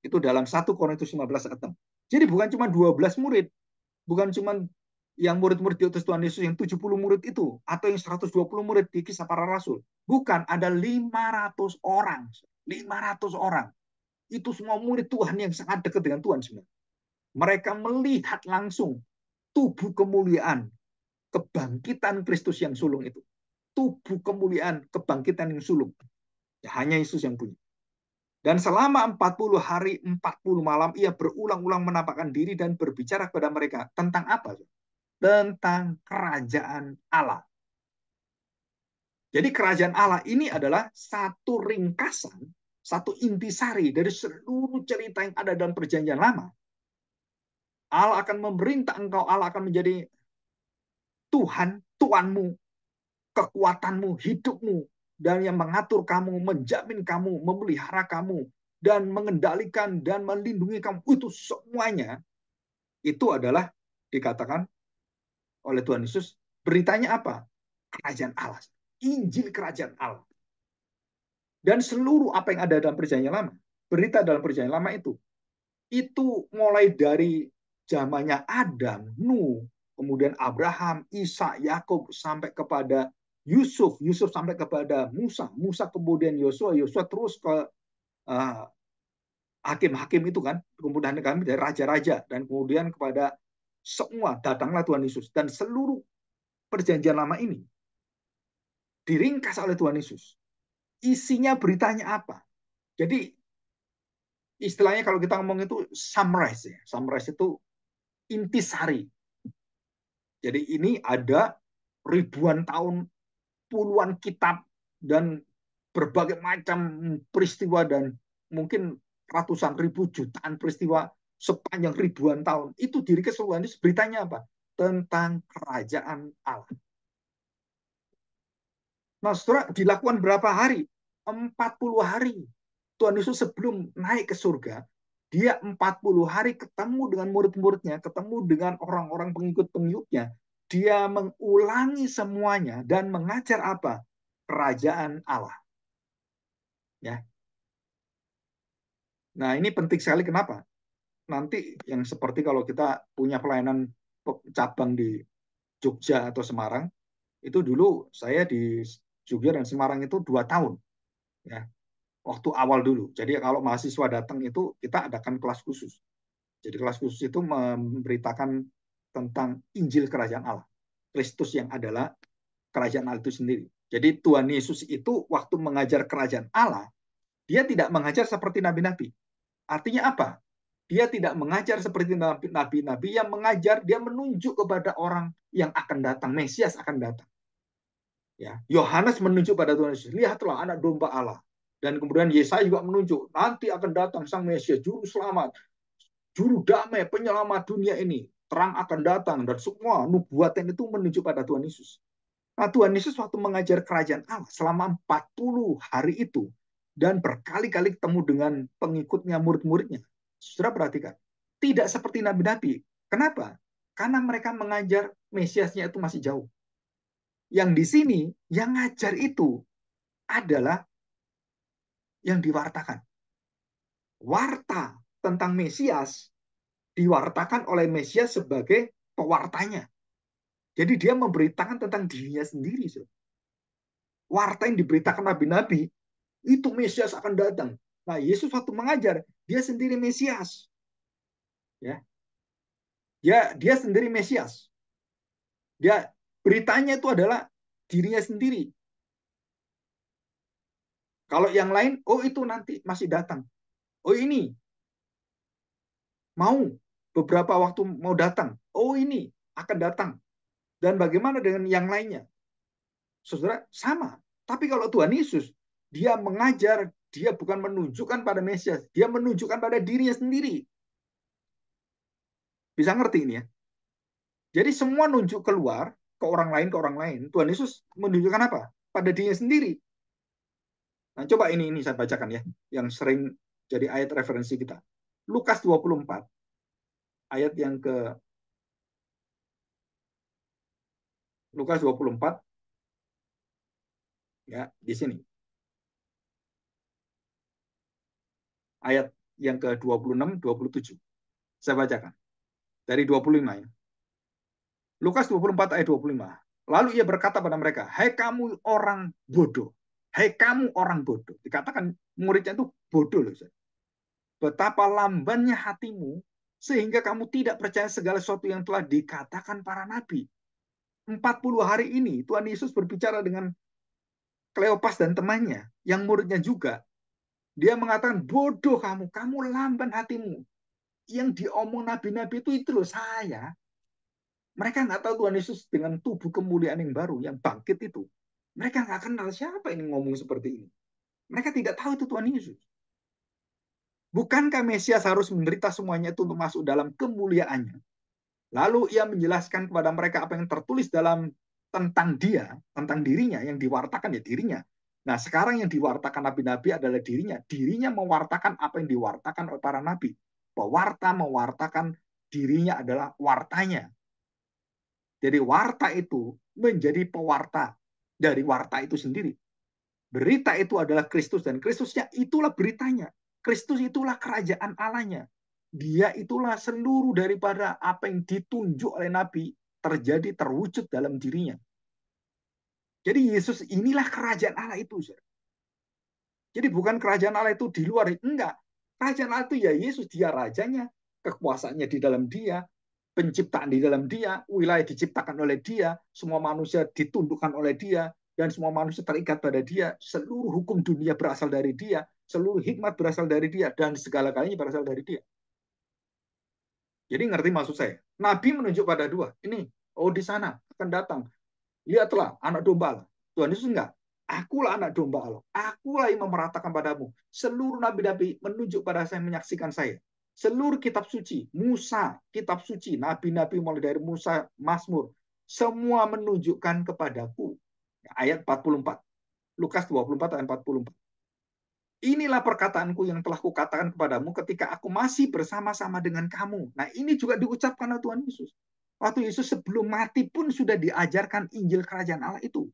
Itu dalam 1 Korintus 15 ayat 6. Jadi bukan cuma 12 murid, bukan cuma yang murid-murid di utus Tuhan Yesus yang 70 murid itu, atau yang 120 murid di Kisah Para Rasul. Bukan, ada 500 orang. 500 orang. Itu semua murid Tuhan yang sangat dekat dengan Tuhan sebenarnya. Mereka melihat langsung tubuh kemuliaan, kebangkitan Kristus yang sulung itu. Tubuh kemuliaan, kebangkitan yang sulung. Ya, hanya Yesus yang punya. Dan selama 40 hari, 40 malam, ia berulang-ulang menampakkan diri dan berbicara kepada mereka. Tentang apa? Tentang kerajaan Allah. Jadi kerajaan Allah ini adalah satu ringkasan, satu intisari dari seluruh cerita yang ada dalam perjanjian lama. Allah akan memerintah engkau, Allah akan menjadi Tuhan, Tuanmu, kekuatanmu, hidupmu, dan yang mengatur kamu, menjamin kamu, memelihara kamu, dan mengendalikan dan melindungi kamu. Itu semuanya, itu adalah dikatakan oleh Tuhan Yesus. Beritanya apa? Kerajaan Allah. Injil kerajaan Allah. Dan seluruh apa yang ada dalam perjanjian lama, berita dalam perjanjian lama itu mulai dari zamannya Adam, Nuh, kemudian Abraham, Isa, Yakub, sampai kepada Yusuf, Yusuf sampai kepada Musa, Musa kemudian Yosua, Yosua terus ke hakim-hakim itu kan, kemudian kami dari raja-raja, dan kemudian kepada semua datanglah Tuhan Yesus. Dan seluruh perjanjian lama ini diringkas oleh Tuhan Yesus. Isinya beritanya apa? Jadi istilahnya kalau kita ngomong itu summarize ya. Summarize itu intisari. Jadi ini ada ribuan tahun, puluhan kitab, dan berbagai macam peristiwa, dan mungkin ratusan ribu jutaan peristiwa sepanjang ribuan tahun. Itu diri keseluruhan ini beritanya apa? Tentang kerajaan Allah. Nah, saudara, dilakukan berapa hari? 40 hari. Tuhan Yesus sebelum naik ke surga, dia 40 hari ketemu dengan murid-muridnya, ketemu dengan orang-orang pengikut-pengikutnya. Dia mengulangi semuanya dan mengajar apa? Kerajaan Allah. Ya. Nah, ini penting sekali. Kenapa? Nanti yang seperti kalau kita punya pelayanan cabang di Jogja atau Semarang, itu dulu saya di Jogja dan Semarang itu 2 tahun. Ya, waktu awal dulu. Jadi kalau mahasiswa datang itu kita adakan kelas khusus. Jadi kelas khusus itu memberitakan tentang Injil Kerajaan Allah. Kristus yang adalah Kerajaan Allah itu sendiri. Jadi Tuhan Yesus itu waktu mengajar Kerajaan Allah, dia tidak mengajar seperti nabi-nabi. Artinya apa? Dia tidak mengajar seperti nabi-nabi yang mengajar, dia menunjuk kepada orang yang akan datang, Mesias akan datang. Ya, Yohanes menunjuk pada Tuhan Yesus, lihatlah anak domba Allah. Dan kemudian Yesaya juga menunjuk, nanti akan datang sang Mesias, juru selamat, juru damai, penyelamat dunia ini. Terang akan datang, dan semua nubuatan itu menunjuk pada Tuhan Yesus. Nah, Tuhan Yesus waktu mengajar kerajaan Allah selama 40 hari itu, dan berkali-kali ketemu dengan pengikutnya, murid-muridnya. Saudara perhatikan, tidak seperti nabi-nabi. Kenapa? Karena mereka mengajar Mesiasnya itu masih jauh. Yang di sini, yang ngajar itu adalah yang diwartakan. Warta tentang Mesias diwartakan oleh Mesias sebagai pewartanya. Jadi dia memberitakan tentang dirinya sendiri. Warta yang diberitakan nabi-nabi, itu Mesias akan datang. Nah, Yesus waktu mengajar, dia sendiri Mesias. Ya, dia sendiri Mesias. Dia beritanya itu adalah dirinya sendiri. Kalau yang lain, oh itu nanti masih datang. Oh ini mau beberapa waktu mau datang. Oh ini akan datang. Dan bagaimana dengan yang lainnya? Saudara, sama. Tapi kalau Tuhan Yesus, dia mengajar, dia bukan menunjukkan pada Mesias, dia menunjukkan pada dirinya sendiri. Bisa ngerti ini ya? Jadi semua nunjuk keluar ke orang lain, ke orang lain. Tuhan Yesus menunjukkan apa? Pada dirinya sendiri. Nah, coba ini saya bacakan ya, yang sering jadi ayat referensi kita. Lukas 24, ayat yang ke Lukas 24 ya, di sini. Ayat yang ke 26, 27. Saya bacakan. Dari 25 ya. Lukas 24 ayat 25. Lalu ia berkata pada mereka, "Hai kamu orang bodoh. Hai kamu orang bodoh." Dikatakan muridnya itu bodoh loh. Betapa lambannya hatimu sehingga kamu tidak percaya segala sesuatu yang telah dikatakan para nabi. 40 hari ini Tuhan Yesus berbicara dengan Kleopas dan temannya, yang muridnya juga. Dia mengatakan, bodoh kamu, kamu lamban hatimu. Yang diomong nabi-nabi itu loh saya. Mereka nggak tahu Tuhan Yesus dengan tubuh kemuliaan yang baru, yang bangkit itu. Mereka nggak kenal siapa ini ngomong seperti ini. Mereka tidak tahu itu Tuhan Yesus. Bukankah Mesias harus menderita semuanya itu untuk masuk dalam kemuliaannya? Lalu ia menjelaskan kepada mereka apa yang tertulis dalam tentang dia, tentang dirinya, yang diwartakan ya dirinya. Nah, sekarang yang diwartakan nabi-nabi adalah dirinya. Dirinya mewartakan apa yang diwartakan oleh para nabi. Pewarta mewartakan dirinya adalah wartanya. Jadi warta itu menjadi pewarta dari warta itu sendiri. Berita itu adalah Kristus dan Kristusnya itulah beritanya. Kristus itulah kerajaan Allahnya. Dia itulah seluruh daripada apa yang ditunjuk oleh Nabi terjadi terwujud dalam dirinya. Jadi Yesus inilah kerajaan Allah itu. Jadi bukan kerajaan Allah itu di luar, enggak. Kerajaan Allah itu ya Yesus, dia rajanya, kekuasaannya di dalam dia, penciptaan di dalam dia, wilayah diciptakan oleh dia, semua manusia ditundukkan oleh dia, dan semua manusia terikat pada dia, seluruh hukum dunia berasal dari dia, seluruh hikmat berasal dari dia, dan segala-galanya berasal dari dia. Jadi ngerti maksud saya? Nabi menunjuk pada dua. Ini, oh di sana akan datang. Lihatlah anak domba Allah. Tuhan Yesus enggak. Akulah anak domba Allah. Akulah yang memeratakan padamu. Seluruh nabi-nabi menunjuk pada saya, menyaksikan saya. Seluruh kitab suci, Musa, kitab suci, nabi-nabi mulai dari Musa, Mazmur, semua menunjukkan kepadaku. Ayat 44. Lukas 24 ayat 44. Inilah perkataanku yang telah kukatakan kepadamu ketika aku masih bersama-sama dengan kamu. Nah, ini juga diucapkan oleh Tuhan Yesus. Waktu Yesus sebelum mati pun sudah diajarkan Injil Kerajaan Allah itu.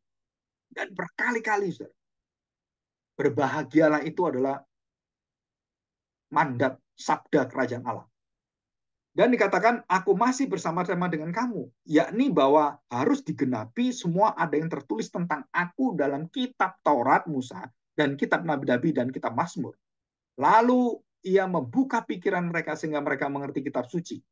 Dan berkali-kali, saudara. Berbahagialah itu adalah mandat sabda Kerajaan Allah. Dan dikatakan, aku masih bersama-sama dengan kamu. Yakni bahwa harus digenapi semua ada yang tertulis tentang aku dalam kitab Taurat Musa, dan kitab Nabi-Nabi, dan kitab Mazmur. Lalu ia membuka pikiran mereka sehingga mereka mengerti kitab suci.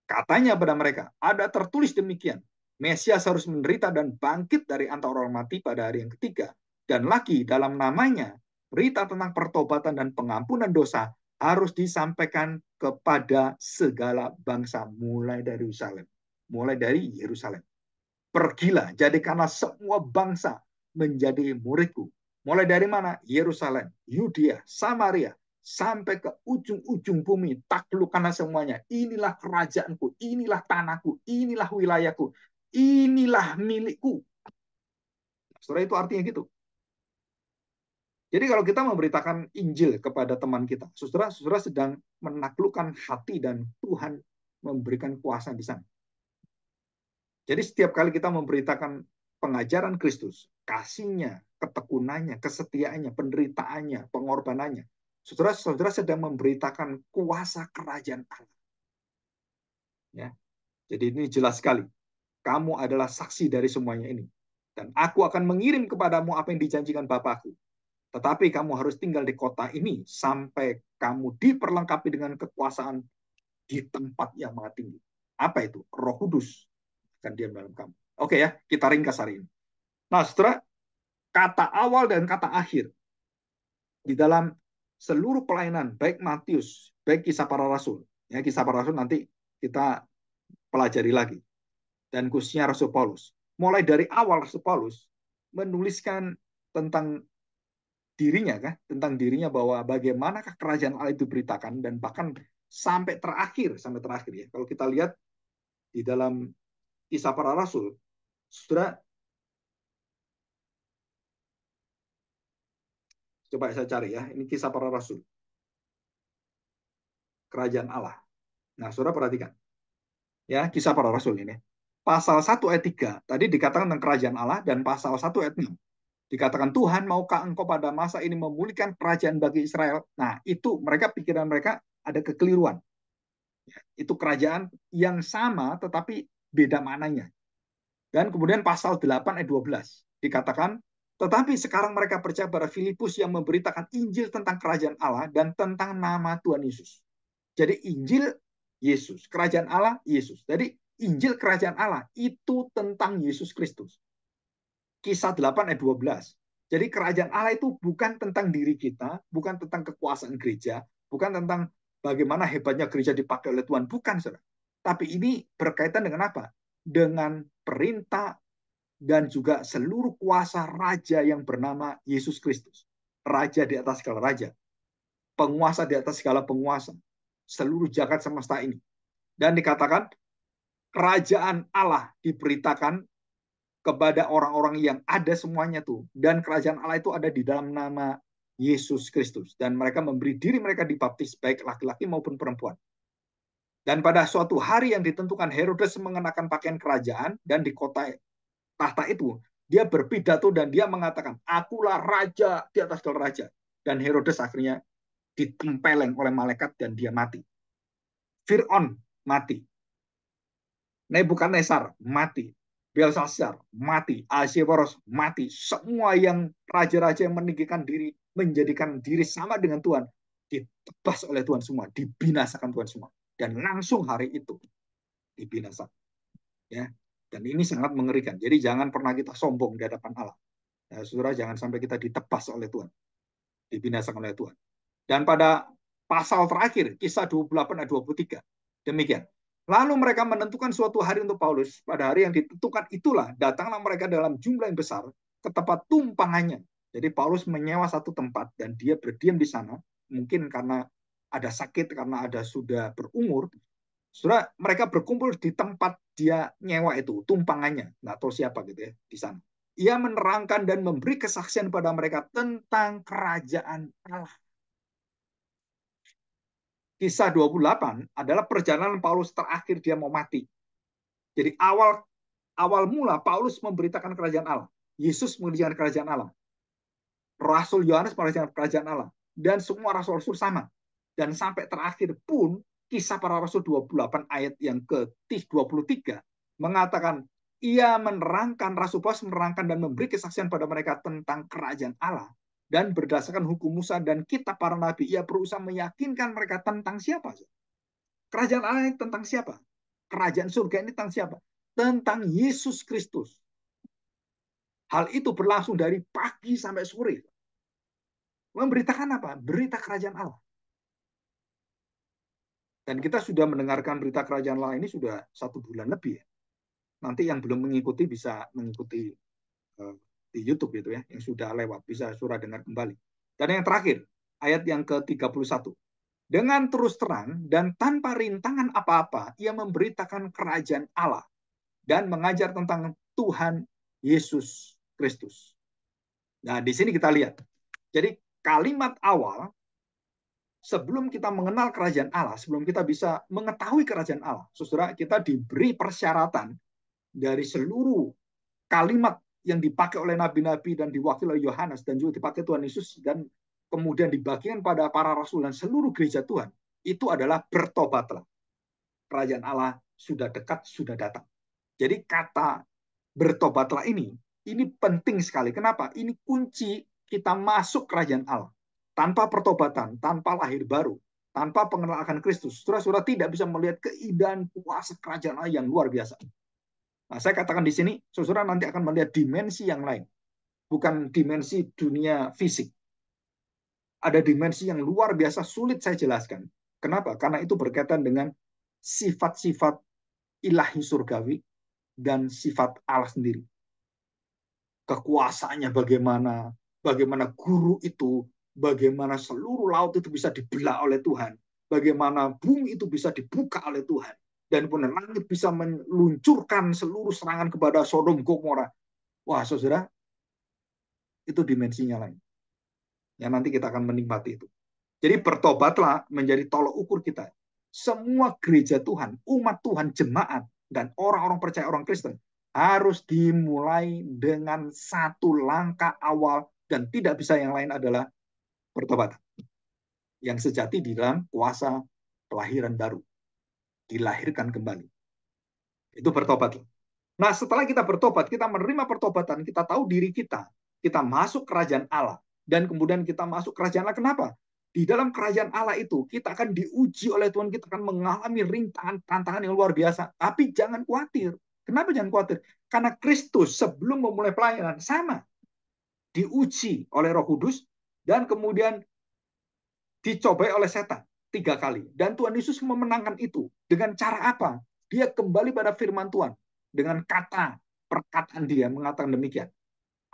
Katanya pada mereka, ada tertulis demikian, Mesias harus menderita dan bangkit dari antara orang mati pada hari yang ketiga. Dan lagi dalam namanya, berita tentang pertobatan dan pengampunan dosa harus disampaikan kepada segala bangsa mulai dari Yerusalem. Mulai dari Yerusalem. Pergilah, jadikanlah semua bangsa menjadi muridku. Mulai dari mana? Yerusalem, Yudea, Samaria, sampai ke ujung-ujung bumi, taklukkanlah semuanya. Inilah kerajaanku, inilah tanahku, inilah wilayahku, inilah milikku. Saudara, itu artinya gitu. Jadi kalau kita memberitakan Injil kepada teman kita, saudara sedang menaklukkan hati dan Tuhan memberikan kuasa di sana. Jadi setiap kali kita memberitakan pengajaran Kristus, kasihnya, ketekunannya, kesetiaannya, penderitaannya, pengorbanannya, saudara sedang memberitakan kuasa kerajaan Allah. Ya. Jadi ini jelas sekali. Kamu adalah saksi dari semuanya ini. Dan aku akan mengirim kepadamu apa yang dijanjikan Bapakku. Tetapi kamu harus tinggal di kota ini sampai kamu diperlengkapi dengan kekuasaan di tempat yang maha tinggi. Apa itu? Roh Kudus akan diam dalam kamu. Oke ya, kita ringkas hari ini. Nah, setelah kata awal dan kata akhir di dalam seluruh pelayanan, baik Matius, baik kisah para rasul. Ya, kisah para rasul nanti kita pelajari lagi. dan khususnya Rasul Paulus. Mulai dari awal Rasul Paulus menuliskan tentang dirinya, tentang dirinya bahwa bagaimanakah kerajaan Allah itu diberitakan, dan bahkan sampai terakhir ya. Kalau kita lihat di dalam Kisah Para Rasul, saudara, coba saya cari ya, ini Kisah Para Rasul, kerajaan Allah. Nah, saudara perhatikan ya, Kisah Para Rasul ini. Pasal 1 ayat 3 tadi dikatakan tentang kerajaan Allah, dan pasal 1 ayat 6 dikatakan, Tuhan, maukah engkau pada masa ini memulihkan kerajaan bagi Israel? Nah, itu pikiran mereka ada kekeliruan. Itu kerajaan yang sama tetapi beda maknanya. Dan kemudian pasal 8 ayat 12 dikatakan, tetapi sekarang mereka percaya pada Filipus yang memberitakan Injil tentang kerajaan Allah dan tentang nama Tuhan Yesus. Jadi Injil Yesus, kerajaan Allah Yesus. Jadi Injil kerajaan Allah itu tentang Yesus Kristus. Kisah 8 ayat 12. Jadi kerajaan Allah itu bukan tentang diri kita, bukan tentang kekuasaan gereja, bukan tentang bagaimana hebatnya gereja dipakai oleh Tuhan, bukan, saudara. Tapi ini berkaitan dengan apa? Dengan perintah dan juga seluruh kuasa raja yang bernama Yesus Kristus. Raja di atas segala raja, penguasa di atas segala penguasa, seluruh jagat semesta ini. Dan dikatakan kerajaan Allah diberitakan kepada orang-orang yang ada semuanya tuh, dan kerajaan Allah itu ada di dalam nama Yesus Kristus, dan mereka memberi diri mereka dibaptis baik laki-laki maupun perempuan. Dan pada suatu hari yang ditentukan, Herodes mengenakan pakaian kerajaan, dan di kota tahta itu dia berpidato dan dia mengatakan, akulah raja di atas segala raja. Dan Herodes akhirnya ditempeleng oleh malaikat dan dia mati. Fir'aun mati, Nebukadnezar mati, Belshazzar mati, Ahasveros mati. Semua yang raja-raja yang meninggikan diri, menjadikan diri sama dengan Tuhan, ditebas oleh Tuhan semua, dibinasakan Tuhan semua. Dan langsung hari itu dibinasakan. Ya. Dan ini sangat mengerikan. Jadi jangan pernah kita sombong di hadapan Allah. Ya, saudara, jangan sampai kita ditebas oleh Tuhan, dibinasakan oleh Tuhan. Dan pada pasal terakhir, Kisah 28 ayat 23, demikian. Lalu mereka menentukan suatu hari untuk Paulus. Pada hari yang ditentukan itulah, datanglah mereka dalam jumlah yang besar ke tempat tumpangannya. Jadi Paulus menyewa satu tempat dan dia berdiam di sana. Mungkin karena ada sakit, karena ada sudah berumur. Saudara, mereka berkumpul di tempat dia nyewa itu, tumpangannya. Nggak tahu siapa gitu ya, di sana. Ia menerangkan dan memberi kesaksian pada mereka tentang kerajaan Allah. Kisah 28 adalah perjalanan Paulus terakhir dia mau mati. Jadi awal mula Paulus memberitakan kerajaan Allah. Yesus memberitakan kerajaan Allah. Rasul Yohanes memberitakan kerajaan Allah. Dan semua rasul-rasul sama. Dan sampai terakhir pun Kisah Para Rasul 28 ayat yang ke-23 mengatakan, ia menerangkan, Rasul Paulus menerangkan dan memberi kesaksian pada mereka tentang kerajaan Allah. Dan berdasarkan hukum Musa dan kitab para nabi, ia berusaha meyakinkan mereka tentang siapa. Kerajaan Allah ini tentang siapa? Kerajaan surga ini tentang siapa? Tentang Yesus Kristus. Hal itu berlangsung dari pagi sampai sore. Memberitakan apa? Berita kerajaan Allah. Dan kita sudah mendengarkan berita kerajaan Allah ini sudah 1 bulan lebih. Nanti yang belum mengikuti bisa mengikuti di YouTube gitu ya, yang sudah lewat bisa surah dengar kembali. Dan yang terakhir, ayat yang ke-31. Dengan terus terang dan tanpa rintangan apa-apa, ia memberitakan kerajaan Allah dan mengajar tentang Tuhan Yesus Kristus. Nah, di sini kita lihat. Jadi kalimat awal, sebelum kita mengenal kerajaan Allah, sebelum kita bisa mengetahui kerajaan Allah, saudara, kita diberi persyaratan dari seluruh kalimat yang dipakai oleh nabi-nabi dan diwakili oleh Yohanes dan juga dipakai Tuhan Yesus dan kemudian dibagikan pada para rasul dan seluruh gereja Tuhan, itu adalah bertobatlah. Kerajaan Allah sudah dekat, sudah datang. Jadi kata bertobatlah ini penting sekali. Kenapa? Ini kunci kita masuk kerajaan Allah. Tanpa pertobatan, tanpa lahir baru, tanpa pengenalan akan Kristus, saudara-saudara tidak bisa melihat keindahan kuasa kerajaan Allah yang luar biasa. Nah, saya katakan di sini, saudara nanti akan melihat dimensi yang lain. Bukan dimensi dunia fisik. Ada dimensi yang luar biasa sulit saya jelaskan. Kenapa? Karena itu berkaitan dengan sifat-sifat ilahi surgawi dan sifat Allah sendiri. Kekuasaannya bagaimana guru itu, bagaimana seluruh laut itu bisa dibelah oleh Tuhan, bagaimana bumi itu bisa dibuka oleh Tuhan, dan kemudian langit bisa meluncurkan seluruh serangan kepada Sodom Gomora. Wah, saudara, itu dimensinya lain. Ya, nanti kita akan menikmati itu. Jadi bertobatlah menjadi tolok ukur kita. Semua gereja Tuhan, umat Tuhan, jemaat, dan orang-orang percaya, orang Kristen, harus dimulai dengan satu langkah awal, dan tidak bisa yang lain adalah pertobatan. Yang sejati di dalam kuasa kelahiran baru. Dilahirkan kembali. Itu bertobat. Nah, setelah kita bertobat, kita menerima pertobatan, kita tahu diri kita masuk kerajaan Allah, dan kemudian kita masuk kerajaan Allah. Kenapa? Di dalam kerajaan Allah itu, kita akan diuji oleh Tuhan, kita akan mengalami rintangan, tantangan yang luar biasa. Tapi jangan khawatir. Kenapa jangan khawatir? Karena Kristus sebelum memulai pelayanan, sama. Diuji oleh Roh Kudus, dan kemudian dicobai oleh setan 3 kali. Dan Tuhan Yesus memenangkan itu. Dengan cara apa? Dia kembali pada firman Tuhan. Dengan perkataan dia mengatakan demikian.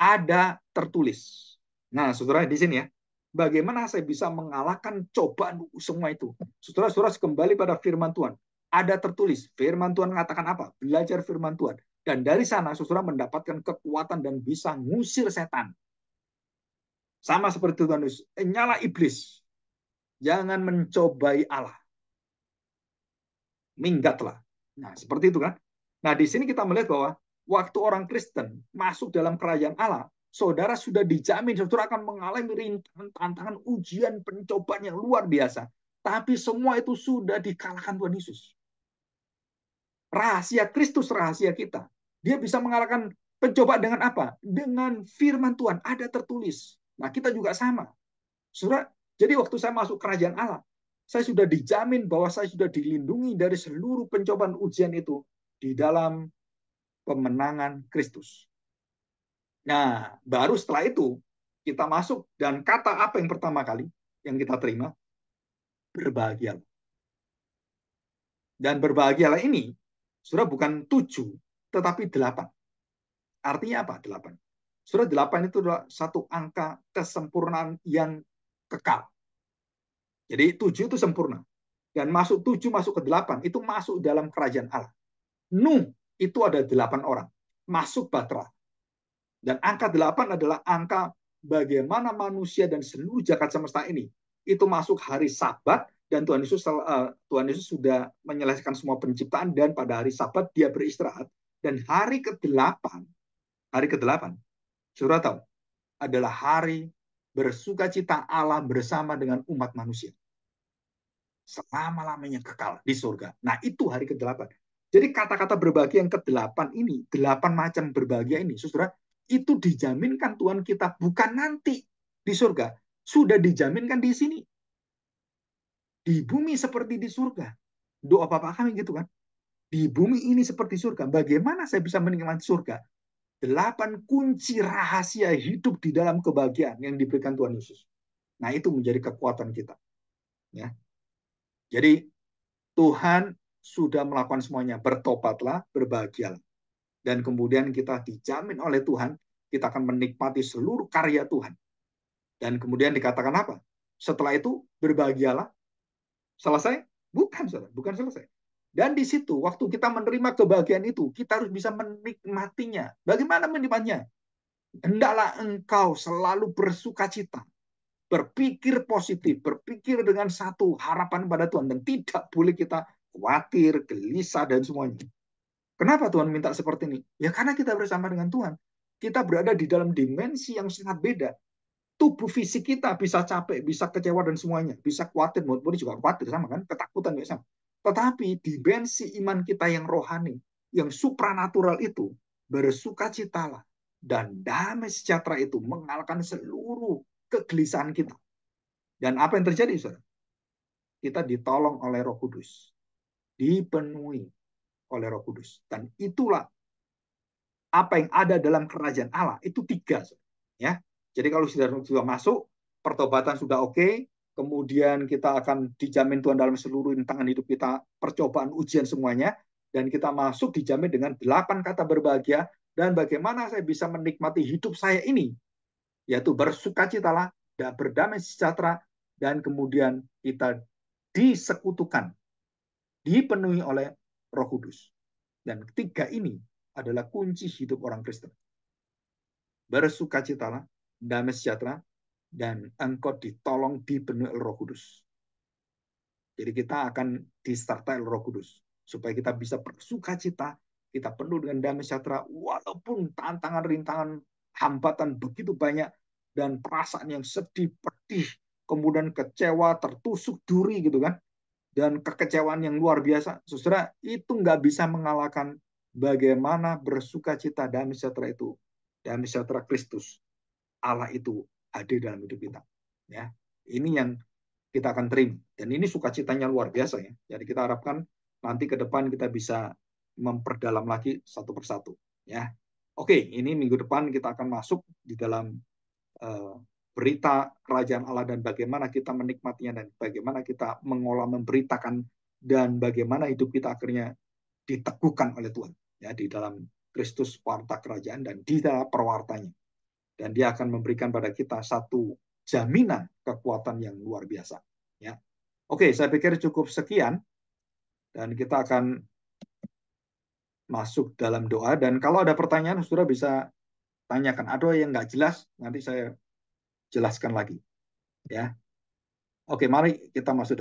Ada tertulis. Nah, saudara di sini ya. Bagaimana saya bisa mengalahkan cobaan semua itu? Saudara-saudara kembali pada firman Tuhan. Ada tertulis. Firman Tuhan mengatakan apa? Belajar firman Tuhan. Dan dari sana saudara mendapatkan kekuatan dan bisa ngusir setan. Sama seperti Tuhan Yesus. Nyala iblis. Jangan mencobai Allah. Minggatlah. Nah, seperti itu kan. Nah, di sini kita melihat bahwa waktu orang Kristen masuk dalam kerajaan Allah, saudara sudah dijamin, saudara akan mengalami rintangan, tantangan, ujian, pencobaan yang luar biasa. Tapi semua itu sudah dikalahkan Tuhan Yesus. Rahasia Kristus, rahasia kita. Dia bisa mengalahkan pencobaan dengan apa? Dengan firman Tuhan. Ada tertulis. Nah, kita juga sama. Saudara, jadi waktu saya masuk kerajaan Allah, saya sudah dijamin bahwa saya sudah dilindungi dari seluruh pencobaan ujian itu di dalam pemenangan Kristus. Nah, baru setelah itu kita masuk, dan kata apa yang pertama kali yang kita terima? Berbahagialah. Dan berbahagialah ini sudah bukan 7, tetapi 8. Artinya apa 8? Sudah 8 itu adalah satu angka kesempurnaan yang kekal. Jadi 7 itu sempurna. Dan masuk 7, masuk ke 8, itu masuk dalam kerajaan Allah. Nuh, itu ada 8 orang. Masuk Batra. Dan angka 8 adalah angka bagaimana manusia dan seluruh jagat semesta ini itu masuk hari Sabat, dan Tuhan Yesus sudah menyelesaikan semua penciptaan, dan pada hari Sabat dia beristirahat. Dan hari ke-8, saudara tahu, adalah hari bersukacita Allah bersama dengan umat manusia. Selama-lamanya kekal di surga. Nah, itu hari ke-8. Jadi kata-kata berbahagia yang ke-8 ini, 8 macam berbahagia ini, saudara, itu dijaminkan Tuhan kita bukan nanti di surga. Sudah dijaminkan di sini. Di bumi seperti di surga. Doa Bapa kami gitu kan. Di bumi ini seperti surga. Bagaimana saya bisa menikmati surga? 8 kunci rahasia hidup di dalam kebahagiaan yang diberikan Tuhan Yesus. Nah, itu menjadi kekuatan kita. Ya. Jadi Tuhan sudah melakukan semuanya. Bertobatlah, berbahagialah. Dan kemudian kita dijamin oleh Tuhan, kita akan menikmati seluruh karya Tuhan. Dan kemudian dikatakan apa? Setelah itu berbahagialah. Selesai? Bukan, saudara. Bukan selesai. Dan di situ, waktu kita menerima kebahagiaan itu, kita harus bisa menikmatinya. Bagaimana menikmatinya? Hendaklah engkau selalu bersukacita, berpikir positif, berpikir dengan satu harapan pada Tuhan, dan tidak boleh kita khawatir, gelisah, dan semuanya. Kenapa Tuhan minta seperti ini? Ya karena kita bersama dengan Tuhan. Kita berada di dalam dimensi yang sangat beda. Tubuh fisik kita bisa capek, bisa kecewa, dan semuanya. Bisa khawatir, mood juga khawatir, sama kan? Ketakutan juga sama. Tetapi dimensi iman kita yang rohani, yang supranatural itu, bersukacitalah. Dan damai sejahtera itu mengalahkan seluruh kegelisahan kita. Dan apa yang terjadi, saudara? Kita ditolong oleh Roh Kudus. Dipenuhi oleh Roh Kudus. Dan itulah apa yang ada dalam kerajaan Allah. Itu 3. Ya. Jadi kalau sudah masuk, pertobatan sudah oke, kemudian kita akan dijamin Tuhan dalam seluruh rintangan hidup kita, percobaan, ujian semuanya, dan kita masuk dijamin dengan 8 kata berbahagia, dan bagaimana saya bisa menikmati hidup saya ini, yaitu bersukacitalah dan berdamai sejahtera, dan kemudian kita disekutukan, dipenuhi oleh Roh Kudus. Dan ketiga ini adalah kunci hidup orang Kristen. Bersukacitalah, damai sejahtera, dan engkau ditolong dipenuhi oleh Roh Kudus. Jadi kita akan disertai oleh Roh Kudus supaya kita bisa bersukacita, kita penuh dengan damai sejahtera walaupun tantangan, rintangan, hambatan begitu banyak dan perasaan yang sedih, pedih, kemudian kecewa, tertusuk duri gitu kan, dan kekecewaan yang luar biasa. Saudara, itu nggak bisa mengalahkan bagaimana bersukacita damai sejahtera itu. Damai sejahtera Kristus, Allah itu hadir dalam hidup kita. Ya, ini yang kita akan terima. Dan ini sukacitanya luar biasa ya. Jadi kita harapkan nanti ke depan kita bisa memperdalam lagi satu persatu. Ya, oke. Ini minggu depan kita akan masuk di dalam berita kerajaan Allah dan bagaimana kita menikmatinya dan bagaimana kita mengolah, memberitakan, dan bagaimana hidup kita akhirnya diteguhkan oleh Tuhan ya di dalam Kristus warta kerajaan dan di dalam perwartanya. Dan dia akan memberikan pada kita satu jaminan kekuatan yang luar biasa. Ya, oke, saya pikir cukup sekian dan kita akan masuk dalam doa. Dan kalau ada pertanyaan, saudara bisa tanyakan. Ada yang nggak jelas, nanti saya jelaskan lagi. Ya, oke, mari kita masuk.